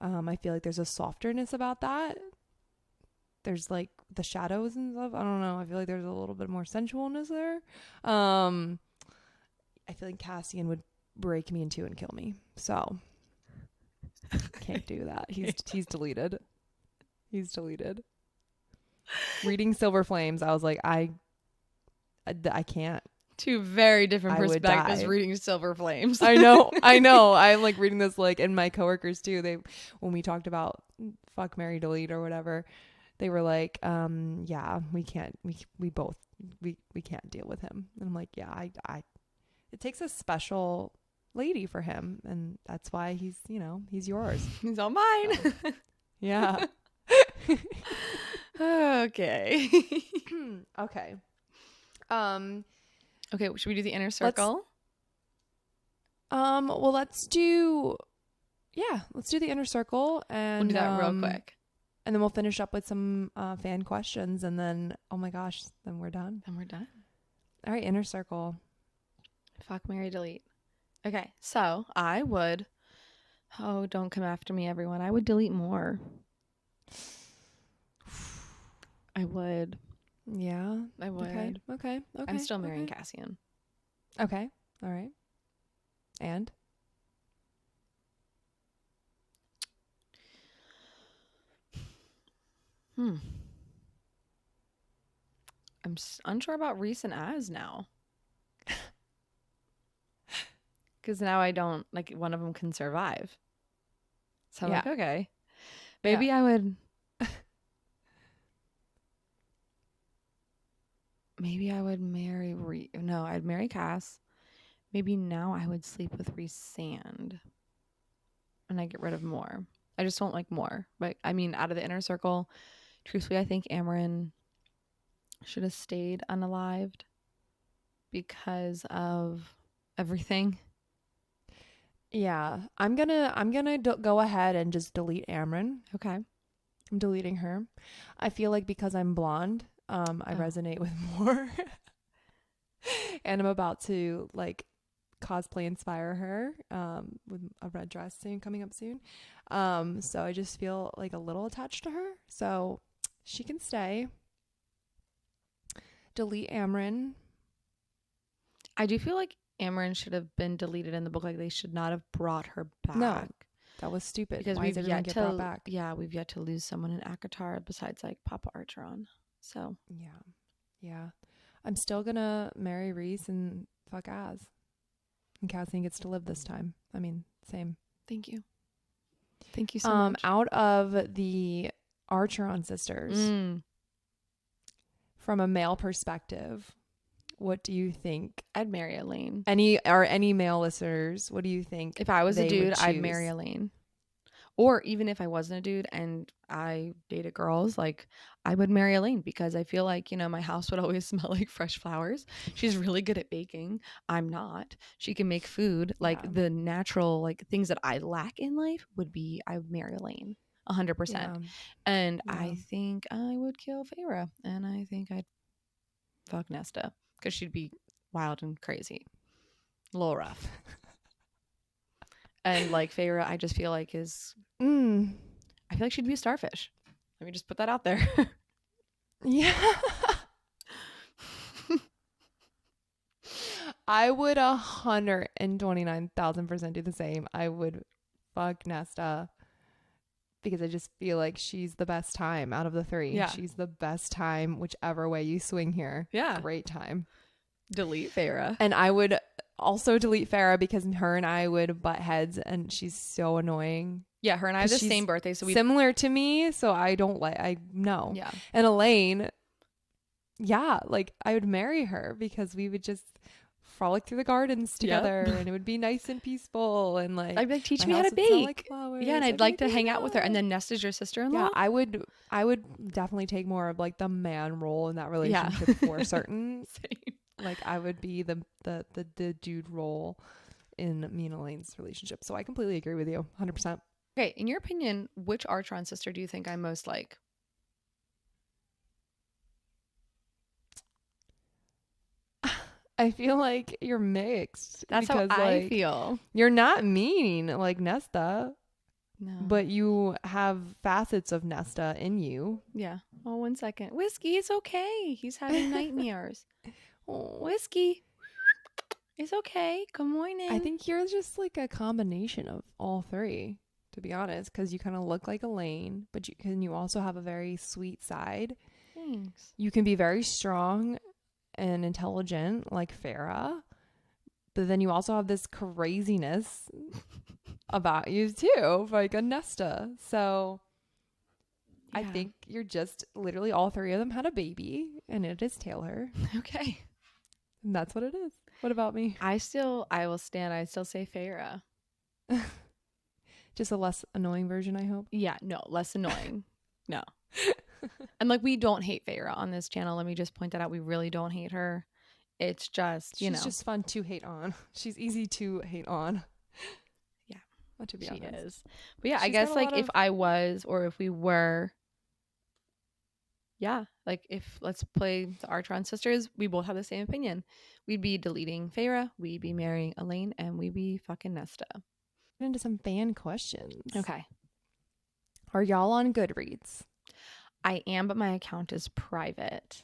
I feel like there's a softerness about that. There's like the shadows and stuff. I don't know. I feel like there's a little bit more sensualness there. I feel like Cassian would break me in two and kill me. So can't do that. He's deleted. He's deleted. Reading Silver Flames, I was like, I can't. Two very different I would perspectives die. reading Silver Flames. I know. I'm like reading this, like, and my coworkers too. When we talked about fuck, marry, delete or whatever, they were like, yeah, we can't. We both can't deal with him. And I'm like, yeah, I. It takes a special lady for him, and that's why he's yours. He's all mine. So, yeah. Okay. Okay. Okay, should we do the inner circle? Well, let's do the inner circle, and We'll do that real quick. And then we'll finish up with some fan questions, and then, oh my gosh, then we're done. All right, inner circle. Fuck, marry, delete. Okay, so I would, don't come after me, everyone. I would delete more. I would. Yeah. I would. Okay. I'm still marrying Cassian. Okay. All right. And? I'm unsure about Reese and Az now. Because now I don't, like, one of them can survive. So I'm like, okay. Maybe I would. Maybe I would marry No, I'd marry Cass. Maybe now I would sleep with Reese Sand. And I get rid of more. I just don't like more. But I mean, out of the inner circle, truthfully, I think Amarin should have stayed unalived because of everything. Yeah, I'm gonna go ahead and just delete Amryn. Okay. I'm deleting her. I feel like because I'm blonde, I resonate with more. And I'm about to, like, cosplay inspire her with a red dress coming up soon. So I just feel like a little attached to her. So she can stay. Delete Amryn. I do feel like Amarin should have been deleted in the book. Like, they should not have brought her back. No, that was stupid. Because why is everyone get brought back? Yeah, we've yet to lose someone in ACOTAR besides, like, Papa Archeron. So yeah. I'm still gonna marry Reese and fuck Az. And Cassian gets to live this time. I mean, same. Thank you so much. Out of the Archeron sisters, from a male perspective, what do you think? I'd marry Elaine. Any male listeners, what do you think? If I was a dude, I'd marry Elaine. Or even if I wasn't a dude and I dated girls, like, I would marry Elaine because I feel like, my house would always smell like fresh flowers. She's really good at baking. I'm not. She can make food. Like, the natural, like, things that I lack in life I would marry Elaine 100%. Yeah. And I think I would kill Feyre. And I think I'd fuck Nesta because she'd be wild and crazy. A little rough. And, like, Feyre, I just feel like I feel like she'd be a starfish. Let me just put that out there. Yeah. I would 129,000% do the same. I would fuck Nesta because I just feel like she's the best time out of the three. Yeah. She's the best time, whichever way you swing here. Yeah. Great time. Delete Feyre. And I would also delete Farrah because her and I would butt heads and she's so annoying. Yeah, her and I have the same birthday, so we similar to me, so I know. Yeah. And Elaine, like, I would marry her because we would just frolic through the gardens together and it would be nice and peaceful, and, like, I'd be like, teach me how to bake. Yeah, and I'd like to hang out with her. And then Nesta's your sister-in-law. Yeah, I would definitely take more of, like, the man role in that relationship for certain. Same. Like, I would be the dude role in me and Elaine's relationship. So I completely agree with you, 100%. Okay, in your opinion, which Archeron sister do you think I'm most like? I feel like you're mixed. That's because, how I like, feel. You're not mean like Nesta. No. But you have facets of Nesta in you. Yeah. Oh, 1 second. Whiskey, it's okay. He's having nightmares. Whiskey, it's okay. Good morning. I think you're just like a combination of all three. to be honest, because you kind of look like Elaine, but you also have a very sweet side. Thanks. You can be very strong and intelligent like Farah, but then you also have this craziness about you too, like a Nesta. So I Yeah. think you're just literally all three of them had a baby, and it is Taylor. Okay. And that's what it is. What about me? I will stand. I still say Farah. Just a less annoying version, I hope. Yeah, no, less annoying. No. And like, we don't hate Farah on this channel. Let me just point that out. We really don't hate her. It's just, She's just fun to hate on. She's easy to hate on. Yeah. Well, to be she honest. is. But yeah, I She's guess got a like lot if of- I was, or if we were, yeah, like if let's play the Artron sisters, we both have the same opinion. We'd be deleting Farah, we'd be marrying Elaine, and we'd be fucking Nesta. Get into some fan questions. Okay. Are y'all on Goodreads? I am, but my account is private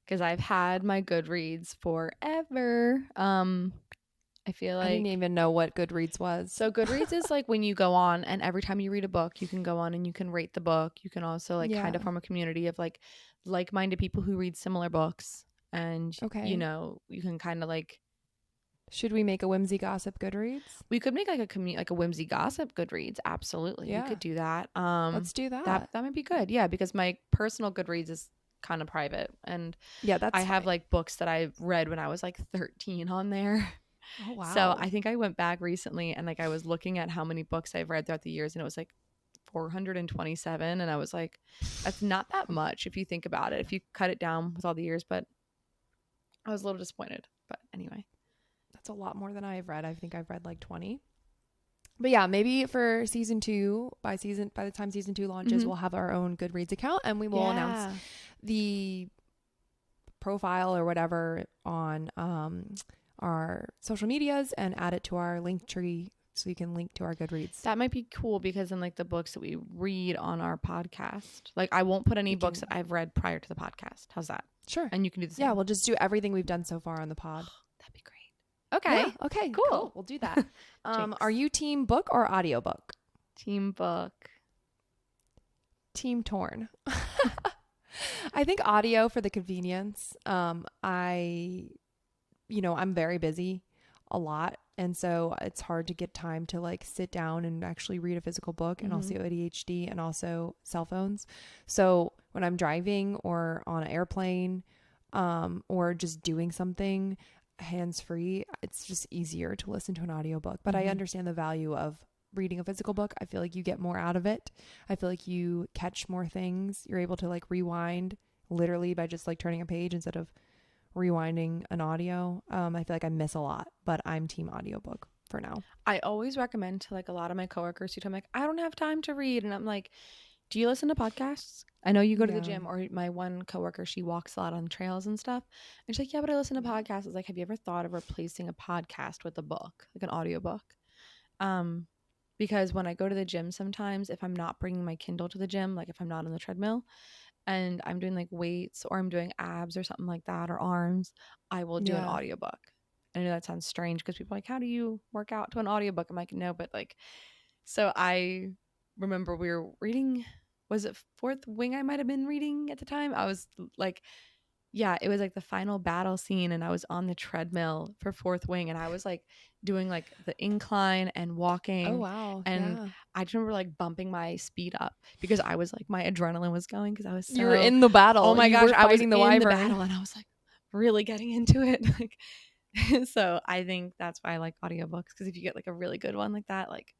because I've had my Goodreads forever. I feel like I didn't even know what Goodreads was. So Goodreads is like when you go on and every time you read a book, you can go on and you can rate the book. You can also like kind of form a community of like-minded people who read similar books. And, Okay. you know, you can kind of like. Should we make a Whimsy Gossip Goodreads? We could make like a Whimsy Gossip Goodreads. Absolutely. Yeah. We could do that. Let's do that. That might be good. Yeah, because my personal Goodreads is kind of private. And yeah, that's I have like books that I read when I was like 13 on there. Oh, wow. So I think I went back recently and like I was looking at how many books I've read throughout the years and it was like 427 and I was like, that's not that much if you think about it, if you cut it down with all the years, but I was a little disappointed. But anyway. That's a lot more than I've read. I think I've read like 20. But yeah, maybe for season 2, by the time season 2 launches, we'll have our own Goodreads account and we will announce the profile or whatever on our social medias and add it to our link tree so you can link to our Goodreads. That might be cool because in like the books that we read on our podcast, like I won't put any books that I've read prior to the podcast. How's that? Sure. And you can do the same. Yeah, we'll just do everything we've done so far on the pod. That'd be great. Okay. Yeah, okay. Cool. We'll do that. Are you team book or audiobook? Team book. Team torn. I think audio for the convenience. I'm very busy a lot. And so it's hard to get time to like sit down and actually read a physical book, and also ADHD and also cell phones. So when I'm driving or on an airplane, or just doing something hands-free, it's just easier to listen to an audiobook. But I understand the value of reading a physical book. I feel like you get more out of it. I feel like you catch more things. You're able to like rewind literally by just like turning a page instead of rewinding an audio. I feel like I miss a lot, but I'm team audiobook for now. I always recommend to like a lot of my coworkers who tell me like, I don't have time to read. And I'm like, do you listen to podcasts? I know you go to the gym, or my one coworker, she walks a lot on trails and stuff. And she's like, yeah, but I listen to podcasts. I was like, have you ever thought of replacing a podcast with a book, like an audiobook? Because when I go to the gym sometimes, if I'm not bringing my Kindle to the gym, like if I'm not on the treadmill and I'm doing like weights or I'm doing abs or something like that, or arms, I will do an audiobook. I know that sounds strange because people are like, how do you work out to an audiobook? I'm like, no, but like, so I remember we were reading, was it Fourth Wing I might have been reading at the time? I was like, yeah, it was like the final battle scene and I was on the treadmill for Fourth Wing and I was like doing like the incline and walking. Oh, wow. And I just remember like bumping my speed up because I was like, my adrenaline was going because I was you were in the battle. Oh my gosh, I was in the wyvern. battle and I was like really getting into it. Like, so I think that's why I like audiobooks, because if you get like a really good one like that, like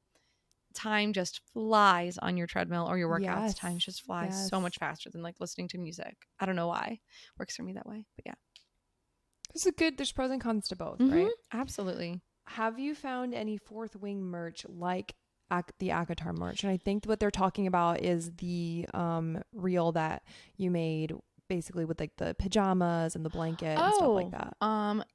time just flies on your treadmill or your workouts. Time just flies so much faster than like listening to music. I don't know why. Works for me that way. But yeah. This is good. There's pros and cons to both, right? Absolutely. Have you found any Fourth Wing merch like the ACOTAR merch? And I think what they're talking about is the reel that you made basically with like the pajamas and the blanket and stuff like that.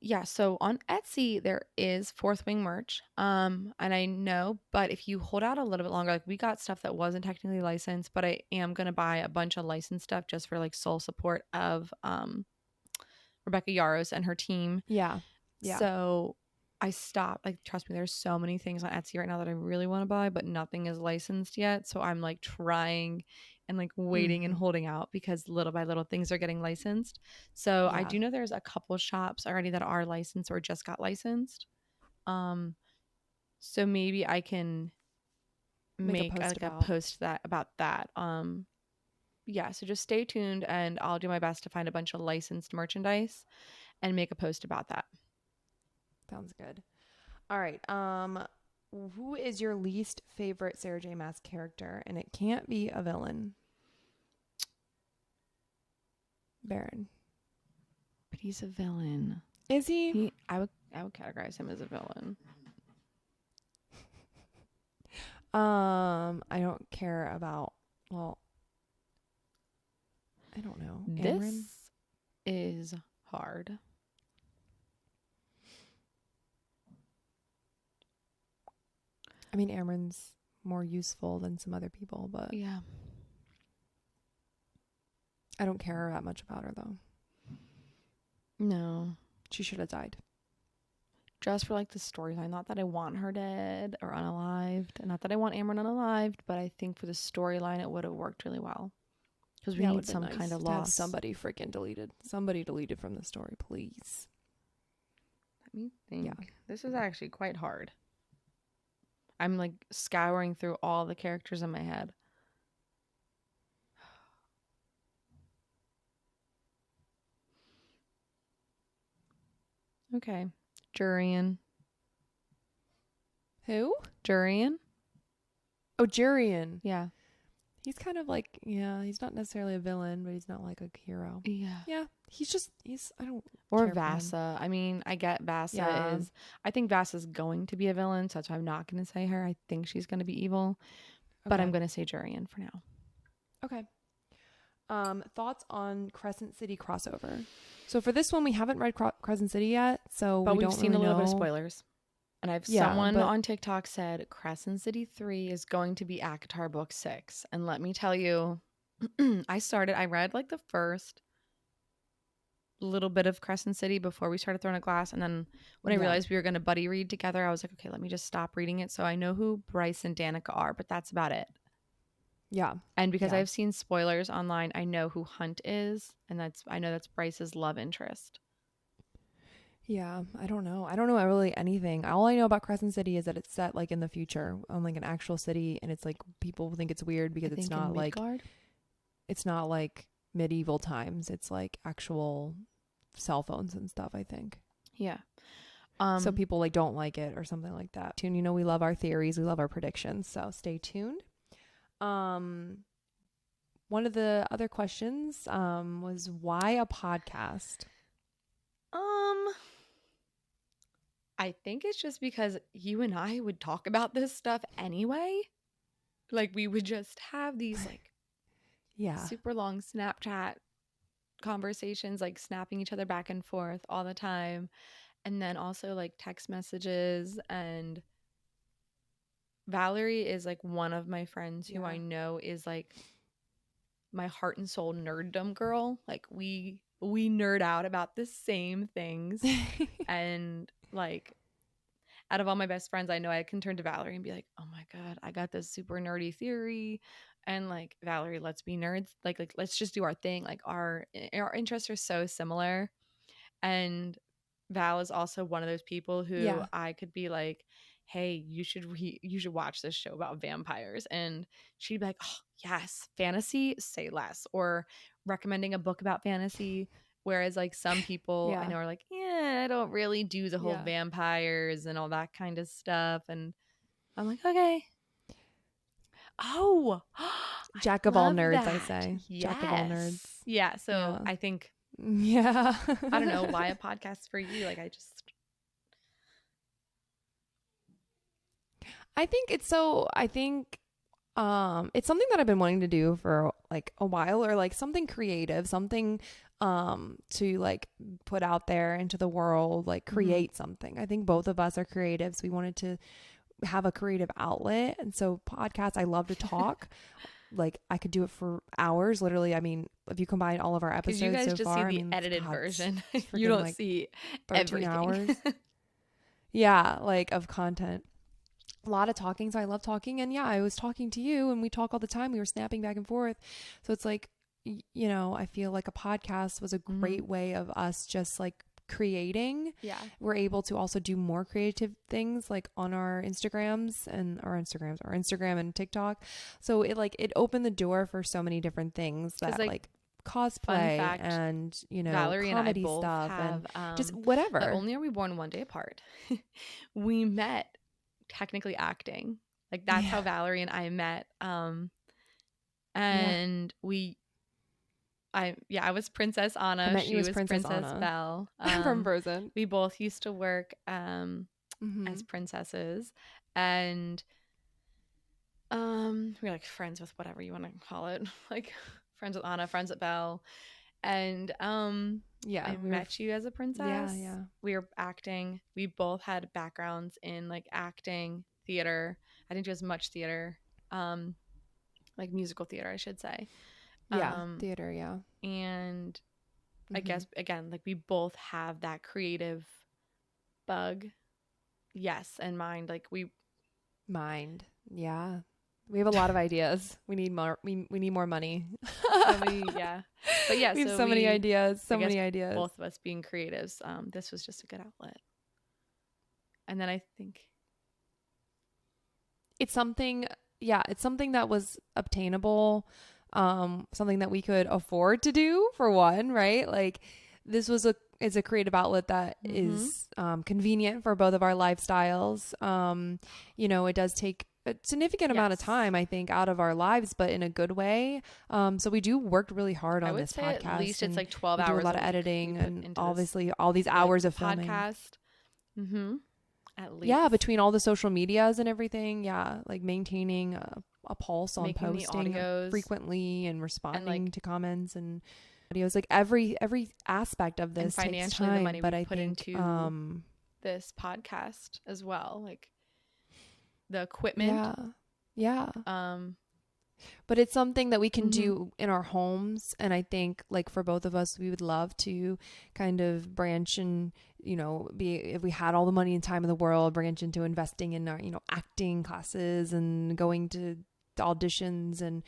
Yeah, so on Etsy there is Fourth Wing merch. And I know, but if you hold out a little bit longer, like we got stuff that wasn't technically licensed, but I am gonna buy a bunch of licensed stuff just for like sole support of Rebecca Yaros and her team. Yeah. So I stopped. Like, trust me, there's so many things on Etsy right now that I really want to buy, but nothing is licensed yet. So I'm like trying and like waiting and Mm-hmm. holding out because little by little things are getting licensed. So I Yeah. do know there's a couple shops already that are licensed or just got licensed. Um, so maybe I can Make a make post like a about. post that about that. Yeah, so just stay tuned and I'll do my best to find a bunch of licensed merchandise and make a post about that. Sounds good. All right. Who is your least favorite Sarah J. Maas character? And it can't be a villain. Baron. But he's a villain. Is he? I would categorize him as a villain. I don't care about, well, I don't know. Amryn? This is hard. I mean, Amryn's more useful than some other people, but Yeah. I don't care that much about her, though. No. She should have died. Just for like the storyline. Not that I want her dead or unalived. Not that I want Amryn unalived, but I think for the storyline it would have worked really well. Because we need some kind of to have loss. somebody freaking deleted. Somebody deleted from the story, please. Let me think. Yeah. This is actually quite hard. I'm like scouring through all the characters in my head. Okay. Jurian. Who? Jurian? Oh, Jurian. Yeah. He's kind of like, yeah, he's not necessarily a villain, but he's not like a hero. Yeah. Yeah, I don't Or care for him. Vasa. I mean, I get Vasa Yeah. I think Vasa's going to be a villain, so that's why I'm not going to say her. I think she's going to be evil, but I'm going to say Jurian for now. Okay. Thoughts on Crescent City crossover? So for this one, we haven't read Crescent City yet, so But we've seen really a little know. bit of spoilers. And I've someone on TikTok said Crescent City 3 is going to be ACOTAR book 6. And let me tell you, I read like the first little bit of Crescent City before we started throwing a glass. And then when I realized we were going to buddy read together, I was like, okay, let me just stop reading it. So I know who Bryce and Danica are, but that's about it. Yeah. And because I've seen spoilers online, I know who Hunt is. And I know that's Bryce's love interest. Yeah, I don't know. I don't know really anything. All I know about Crescent City is that it's set like in the future on like an actual city, and it's like people think it's weird because it's not like medieval times. It's like actual cell phones and stuff, I think. Yeah. So people like don't like it or something like that. You know, we love our theories, we love our predictions, so stay tuned. One of the other questions was why a podcast? I think it's just because you and I would talk about this stuff anyway. Like we would just have these like super long Snapchat conversations, like snapping each other back and forth all the time. And then also like text messages. And Valerie is like one of my friends who I know is like my heart and soul nerddom girl. Like we nerd out about the same things. And like out of all my best friends, I know I can turn to Valerie and be like, oh my God, I got this super nerdy theory. And like, Valerie, let's be nerds. Like let's just do our thing. Like our interests are so similar. And Val is also one of those people who I could be like, hey, you should watch this show about vampires. And she'd be like, oh, yes, fantasy, say less. Or recommending a book about fantasy. Whereas like some people I know are like, yeah, I don't really do the whole vampires and all that kind of stuff. And I'm like, okay. Oh, Jack of all nerds, I say. Yes. Jack of all nerds. Yeah. So I think, I don't know why a podcast for you. Like I think it's something that I've been wanting to do for like a while, or like something creative, something to like put out there into the world, like create something. I think both of us are creatives. We wanted to have a creative outlet, and so podcasts, I love to talk. Like I could do it for hours, literally. I mean, if you combine all of our episodes, you guys so just far, see the edited version. You don't see 13 everything. hours. yeah, like of content. A lot of talking. So I love talking. And yeah, I was talking to you and we talk all the time. We were snapping back and forth. So it's like, you know, I feel like a podcast was a great way of us just like creating. Yeah. We're able to also do more creative things like on our Instagrams and our Instagram and TikTok. So it opened the door for so many different things that like cosplay fact, and, you know, Valerie comedy and I both stuff have, and just whatever. Not only are we born one day apart, we met technically acting. Like that's how Valerie and I met. And I was Princess Anna. She was Princess Belle. From Frozen. We both used to work as princesses, and we're like friends with whatever you want to call it, like friends with Anna, friends with Belle, and I met you as a princess. Yeah. We were acting. We both had backgrounds in like acting, theater. I didn't do as much theater, like musical theater, I should say. Theater, yeah. And I guess again, like we both have that creative bug. Yes, and mind. Like mind. Yeah. We have a lot of ideas. We need more. We need more money. Yeah. But yeah, we have so many ideas. So many ideas. Both of us being creatives. This was just a good outlet. And then I think it's something. Yeah, it's something that was obtainable. Something that we could afford to do for one, right? Like this was is a creative outlet that is convenient for both of our lifestyles. You know, it does take a significant amount of time, I think, out of our lives, but in a good way. So we do work really hard on this podcast. At least it's like 12 hours. We do a lot of editing and obviously all these hours of filming. Podcast. At least. Yeah, between all the social medias and everything. Yeah, like maintaining a pulse on posting frequently and responding to comments and videos. Like every aspect of this and financially takes time, the money but we put into this podcast as well, like the equipment. Yeah. But it's something that we can do in our homes, and I think like for both of us, we would love to kind of branch and, you know, if we had all the money and time in the world, branch into investing in our, you know, acting classes and going to auditions and,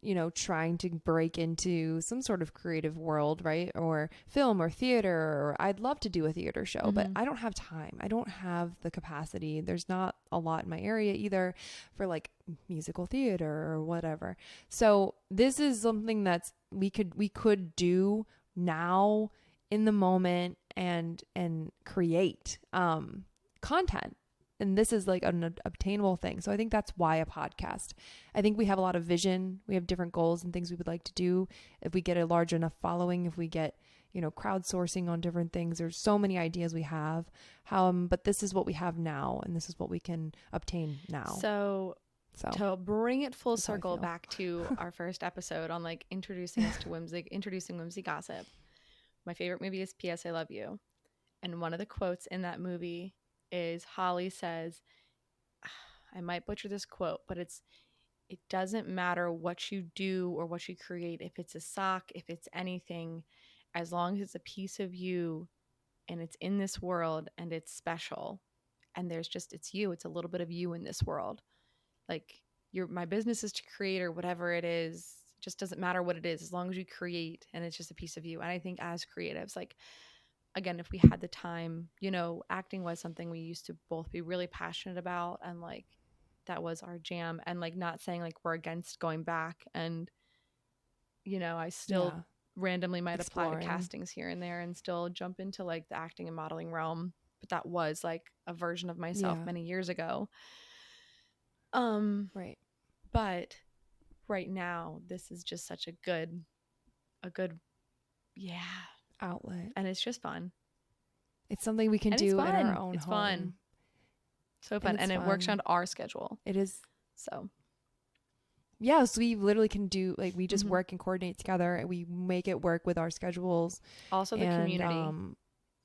you know, trying to break into some sort of creative world, right? Or film or theater, or I'd love to do a theater show, but I don't have time. I don't have the capacity. There's not a lot in my area either for like musical theater or whatever. So this is something that's we could do now in the moment and create content. And this is like an obtainable thing. So I think that's why a podcast. I think we have a lot of vision. We have different goals and things we would like to do. If we get a large enough following, if we get, you know, crowdsourcing on different things, there's so many ideas we have. But this is what we have now, and this is what we can obtain now. So to bring it full circle back to our first episode on like introducing us to introducing Whimsy Gossip. My favorite movie is P.S. I Love You. And one of the quotes in that movie is Holly says, I might butcher this quote, but it doesn't matter what you do or what you create. If it's a sock, if it's anything, as long as it's a piece of you and it's in this world and it's special and it's you, it's a little bit of you in this world. Like my business is to create or whatever it is, just doesn't matter what it is, as long as you create and it's just a piece of you. And I think as creatives, like, again, if we had the time, you know, acting was something we used to both be really passionate about, and like that was our jam. And like not saying like we're against going back, and you know, I still randomly might apply to castings here and there and still jump into like the acting and modeling realm, but that was like a version of myself many years ago. Right. But right now this is just such a good outlet, and it's just fun. It's something we can do in our own home. Fun. So fun. And it works around our schedule. It is. So yeah, so we literally can do like we just work and coordinate together, and we make it work with our schedules. Also the community.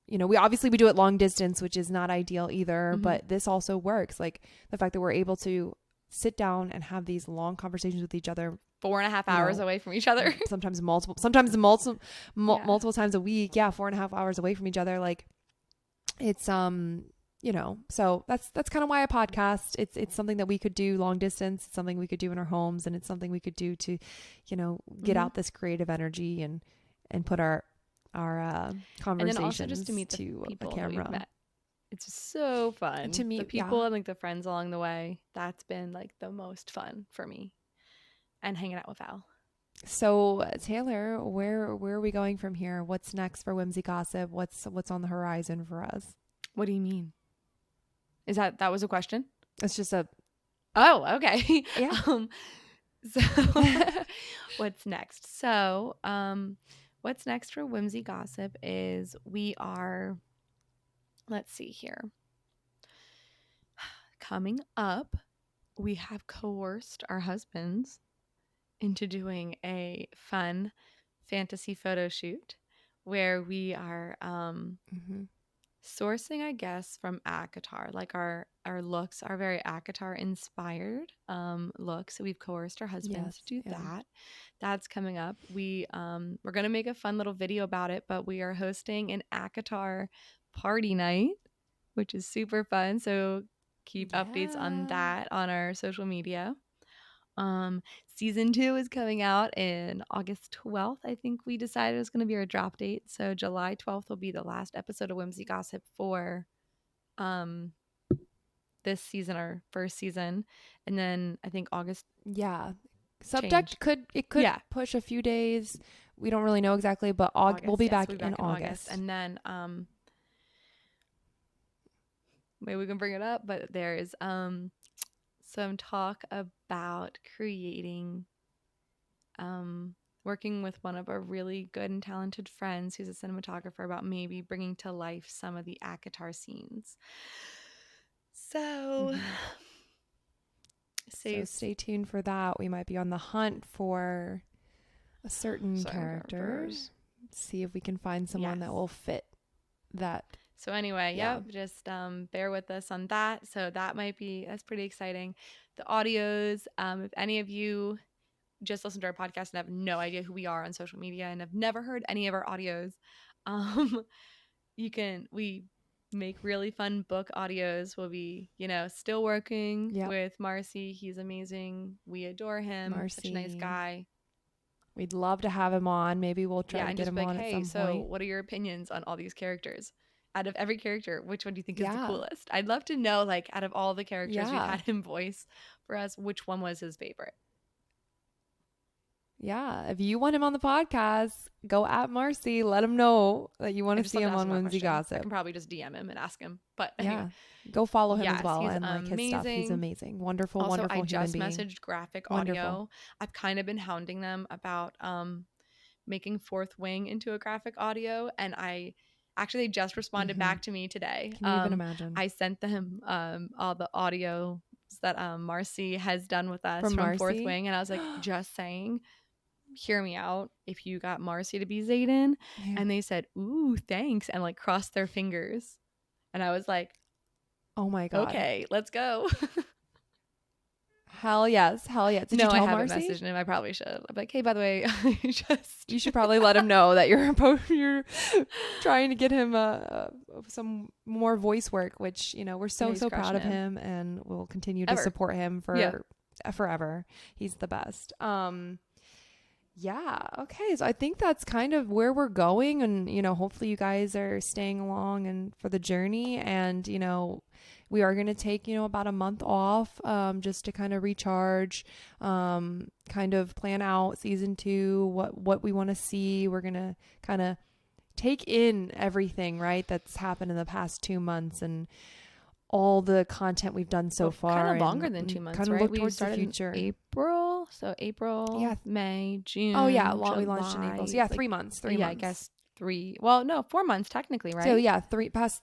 You know, we do it long distance, which is not ideal either, but this also works. Like the fact that we're able to sit down and have these long conversations with each other 4.5 hours away from each other. sometimes multiple times a week. 4.5 hours away from each other. Like it's, so that's kind of why a podcast. It's something that we could do long distance. It's something we could do in our homes, and it's something we could do to, get out this creative energy and put our conversations and then also just to meet the to people a that we've camera. met. It's so fun To meet the people and like the friends along the way. That's been like the most fun for me, and hanging out with Al. So Taylor, where are we going from here? What's next for Whimsy Gossip? What's on the horizon for us? What do you mean? Is that was a question? It's just a Oh, okay. Yeah. So what's next? So, what's next for Whimsy Gossip is let's see here. Coming up, we have coerced our husbands into doing a fun fantasy photo shoot where we are sourcing, I guess, from ACOTAR. Like our looks are very ACOTAR inspired looks. So we've coerced our husbands to do that. That's coming up. We're gonna make a fun little video about it, but we are hosting an ACOTAR party night, which is super fun. So keep updates on that on our social media. Season 2 is coming out in August 12th. I think we decided it was going to be our drop date. So July 12th will be the last episode of Whimsy Gossip for this season, our first season. And then I think August. Yeah. Subject could push a few days. We don't really know exactly, but we'll be back in August. And then maybe we can bring it up, but there's some talk about creating, working with one of our really good and talented friends who's a cinematographer about maybe bringing to life some of the ACOTAR scenes. So, stay tuned for that. We might be on the hunt for a certain character. See if we can find someone that will fit that. So anyway, just bear with us on that. So that's pretty exciting. The audios, if any of you just listen to our podcast and have no idea who we are on social media and have never heard any of our audios, we make really fun book audios. We'll be, still working with Marcy. He's amazing. We adore him. Marcy. Such a nice guy. We'd love to have him on. Maybe we'll try to get him on at some point. So what are your opinions on all these characters? Out of every character, which one do you think is the coolest? I'd love to know, like, out of all the characters we've had him voice for us, which one was his favorite? Yeah. If you want him on the podcast, go at Marcy. Let him know that you want to see him on Whimsy Gossip. I can probably just DM him and ask him. But anyway. Go follow him as well and like his stuff. He's amazing. Wonderful, also, wonderful human being. I just messaged Graphic Audio. I've kind of been hounding them about making Fourth Wing into a graphic audio, and they just responded back to me today. Can you even imagine? I sent them all the audio that Marcy has done with us from Fourth Wing, and I was like, just saying, hear me out. If you got Marcy to be Xaden, and they said, "Ooh, thanks," and like crossed their fingers, and I was like, "Oh my god, okay, let's go." Hell yes. Did you tell I haven't Marcy? Messaged him. I probably should. I'm like, hey, by the way, you should probably let him know that you're trying to get him some more voice work, which we're so proud of him, and we'll continue to support him forever. He's the best. Okay, so I think that's kind of where we're going, and hopefully you guys are staying along and for the journey, and we are going to take, about a month off, just to kind of recharge, kind of plan out season 2, what we want to see. We're going to kind of take in everything, right, that's happened in the past 2 months and all the content we've done so far. Kind of longer than 2 months, kind of right? Look towards the future. April, May, June. Oh yeah, July. We launched in April. So yeah, 3 months. 3 months. I guess 3. Well, no, 4 months technically, right? So yeah, past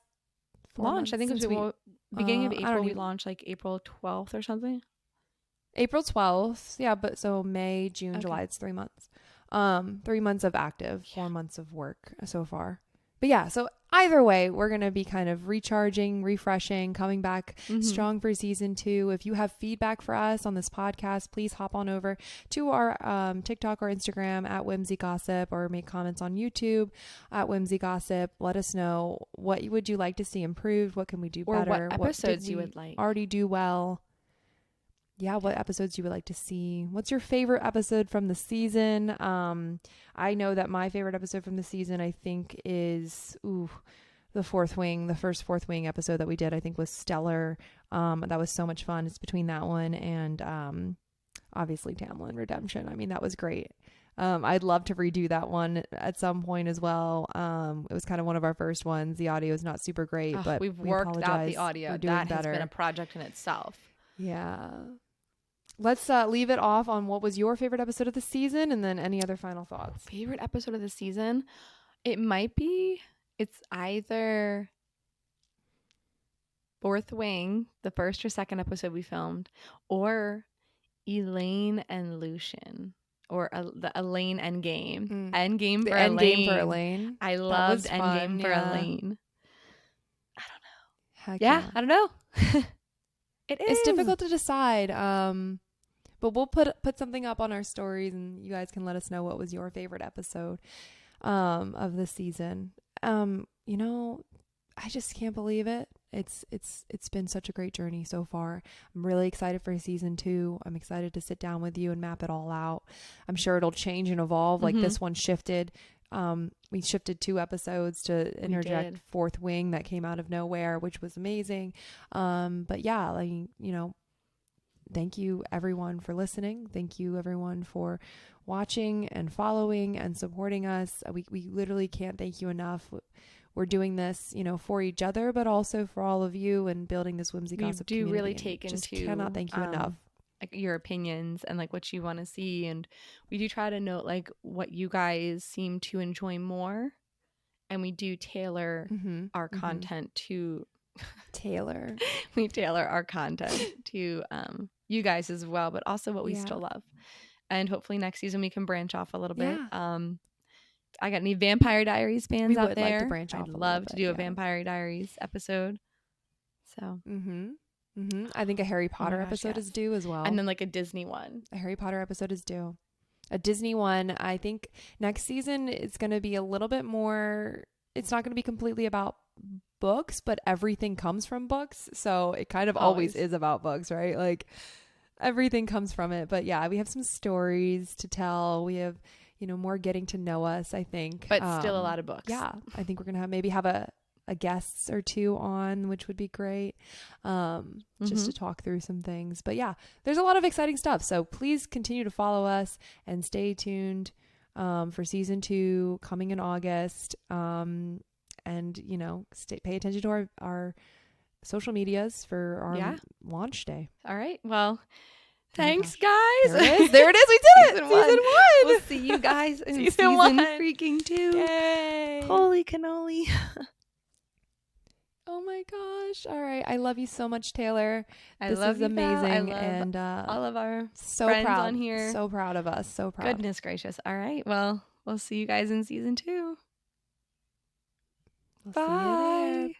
launch. I think it was beginning of April. We launched like April 12th or something. April 12th. Yeah, but so May, June, July. It's 3 months. 3 months of active, 4 months of work so far. But yeah, so either way, we're going to be kind of recharging, refreshing, coming back strong for season 2. If you have feedback for us on this podcast, please hop on over to our TikTok or Instagram at Whimsy Gossip, or make comments on YouTube at Whimsy Gossip. Let us know, what would you like to see improved? What can we do better? Or what episodes you would like. Already do well. Yeah, what episodes you would like to see. What's your favorite episode from the season? I know that my favorite episode from the season, I think, is the Fourth Wing. The first Fourth Wing episode that we did, I think, was stellar. That was so much fun. It's between that one and obviously Tamlin Redemption. I mean, that was great. I'd love to redo that one at some point as well. It was kind of one of our first ones. The audio is not super great, but we've worked out the audio. That has been a project in itself. Yeah. Let's leave it off on what was your favorite episode of the season, and then any other final thoughts. Favorite episode of the season? It's either Fourth Wing, the first or second episode we filmed, or Elaine and Lucian, or the Elaine Endgame. Endgame for Elaine. Endgame for Elaine. I loved Endgame for Elaine. I don't know. Heck yeah. I don't know. It's difficult to decide. But we'll put something up on our stories, and you guys can let us know what was your favorite episode of the season. You know, I just can't believe it. It's been such a great journey so far. I'm really excited for season 2. I'm excited to sit down with you and map it all out. I'm sure it'll change and evolve. Like this one shifted. We shifted 2 episodes to interject Fourth Wing that came out of nowhere, which was amazing. But yeah, like, you know, thank you everyone for listening. Thank you everyone for watching and following and supporting us. We literally can't thank you enough. We're doing this, you know, for each other, but also for all of you, and building this Whimsy Gossip community. We do really take just into cannot thank you enough. Like your opinions and like what you want to see, and we do try to note like what you guys seem to enjoy more, and we do tailor our content to we tailor our content to you guys as well, but also what we still love. And hopefully next season we can branch off a little bit. I got any Vampire Diaries fans out there? Like to branch off. I'd love to do a Vampire Diaries episode. So I think a Harry Potter episode is due as well, and then like a Disney one. A Harry Potter episode is due. A Disney one, I think next season it's going to be a little bit more. It's not going to be completely about books, but everything comes from books, so it kind of always is about books, right? Like everything comes from it. But yeah, we have some stories to tell. We have, you know, more getting to know us, I think, but still a lot of books. Yeah, I think we're gonna have a guest or 2 on, which would be great, just to talk through some things. But yeah, there's a lot of exciting stuff, so please continue to follow us and stay tuned for season 2 coming in August. And you know, pay attention to our social medias for our launch day. All right, well, thanks guys. There it is. We did it. Season 1. We'll see you guys in season 1. freaking 2. Yay. Holy cannoli. Oh my gosh. All right. I love you so much, Taylor. This is amazing. And all of our so friends proud on here. So proud of us. So proud. Goodness gracious. All right. Well, we'll see you guys in season 2. We'll see you there. Bye.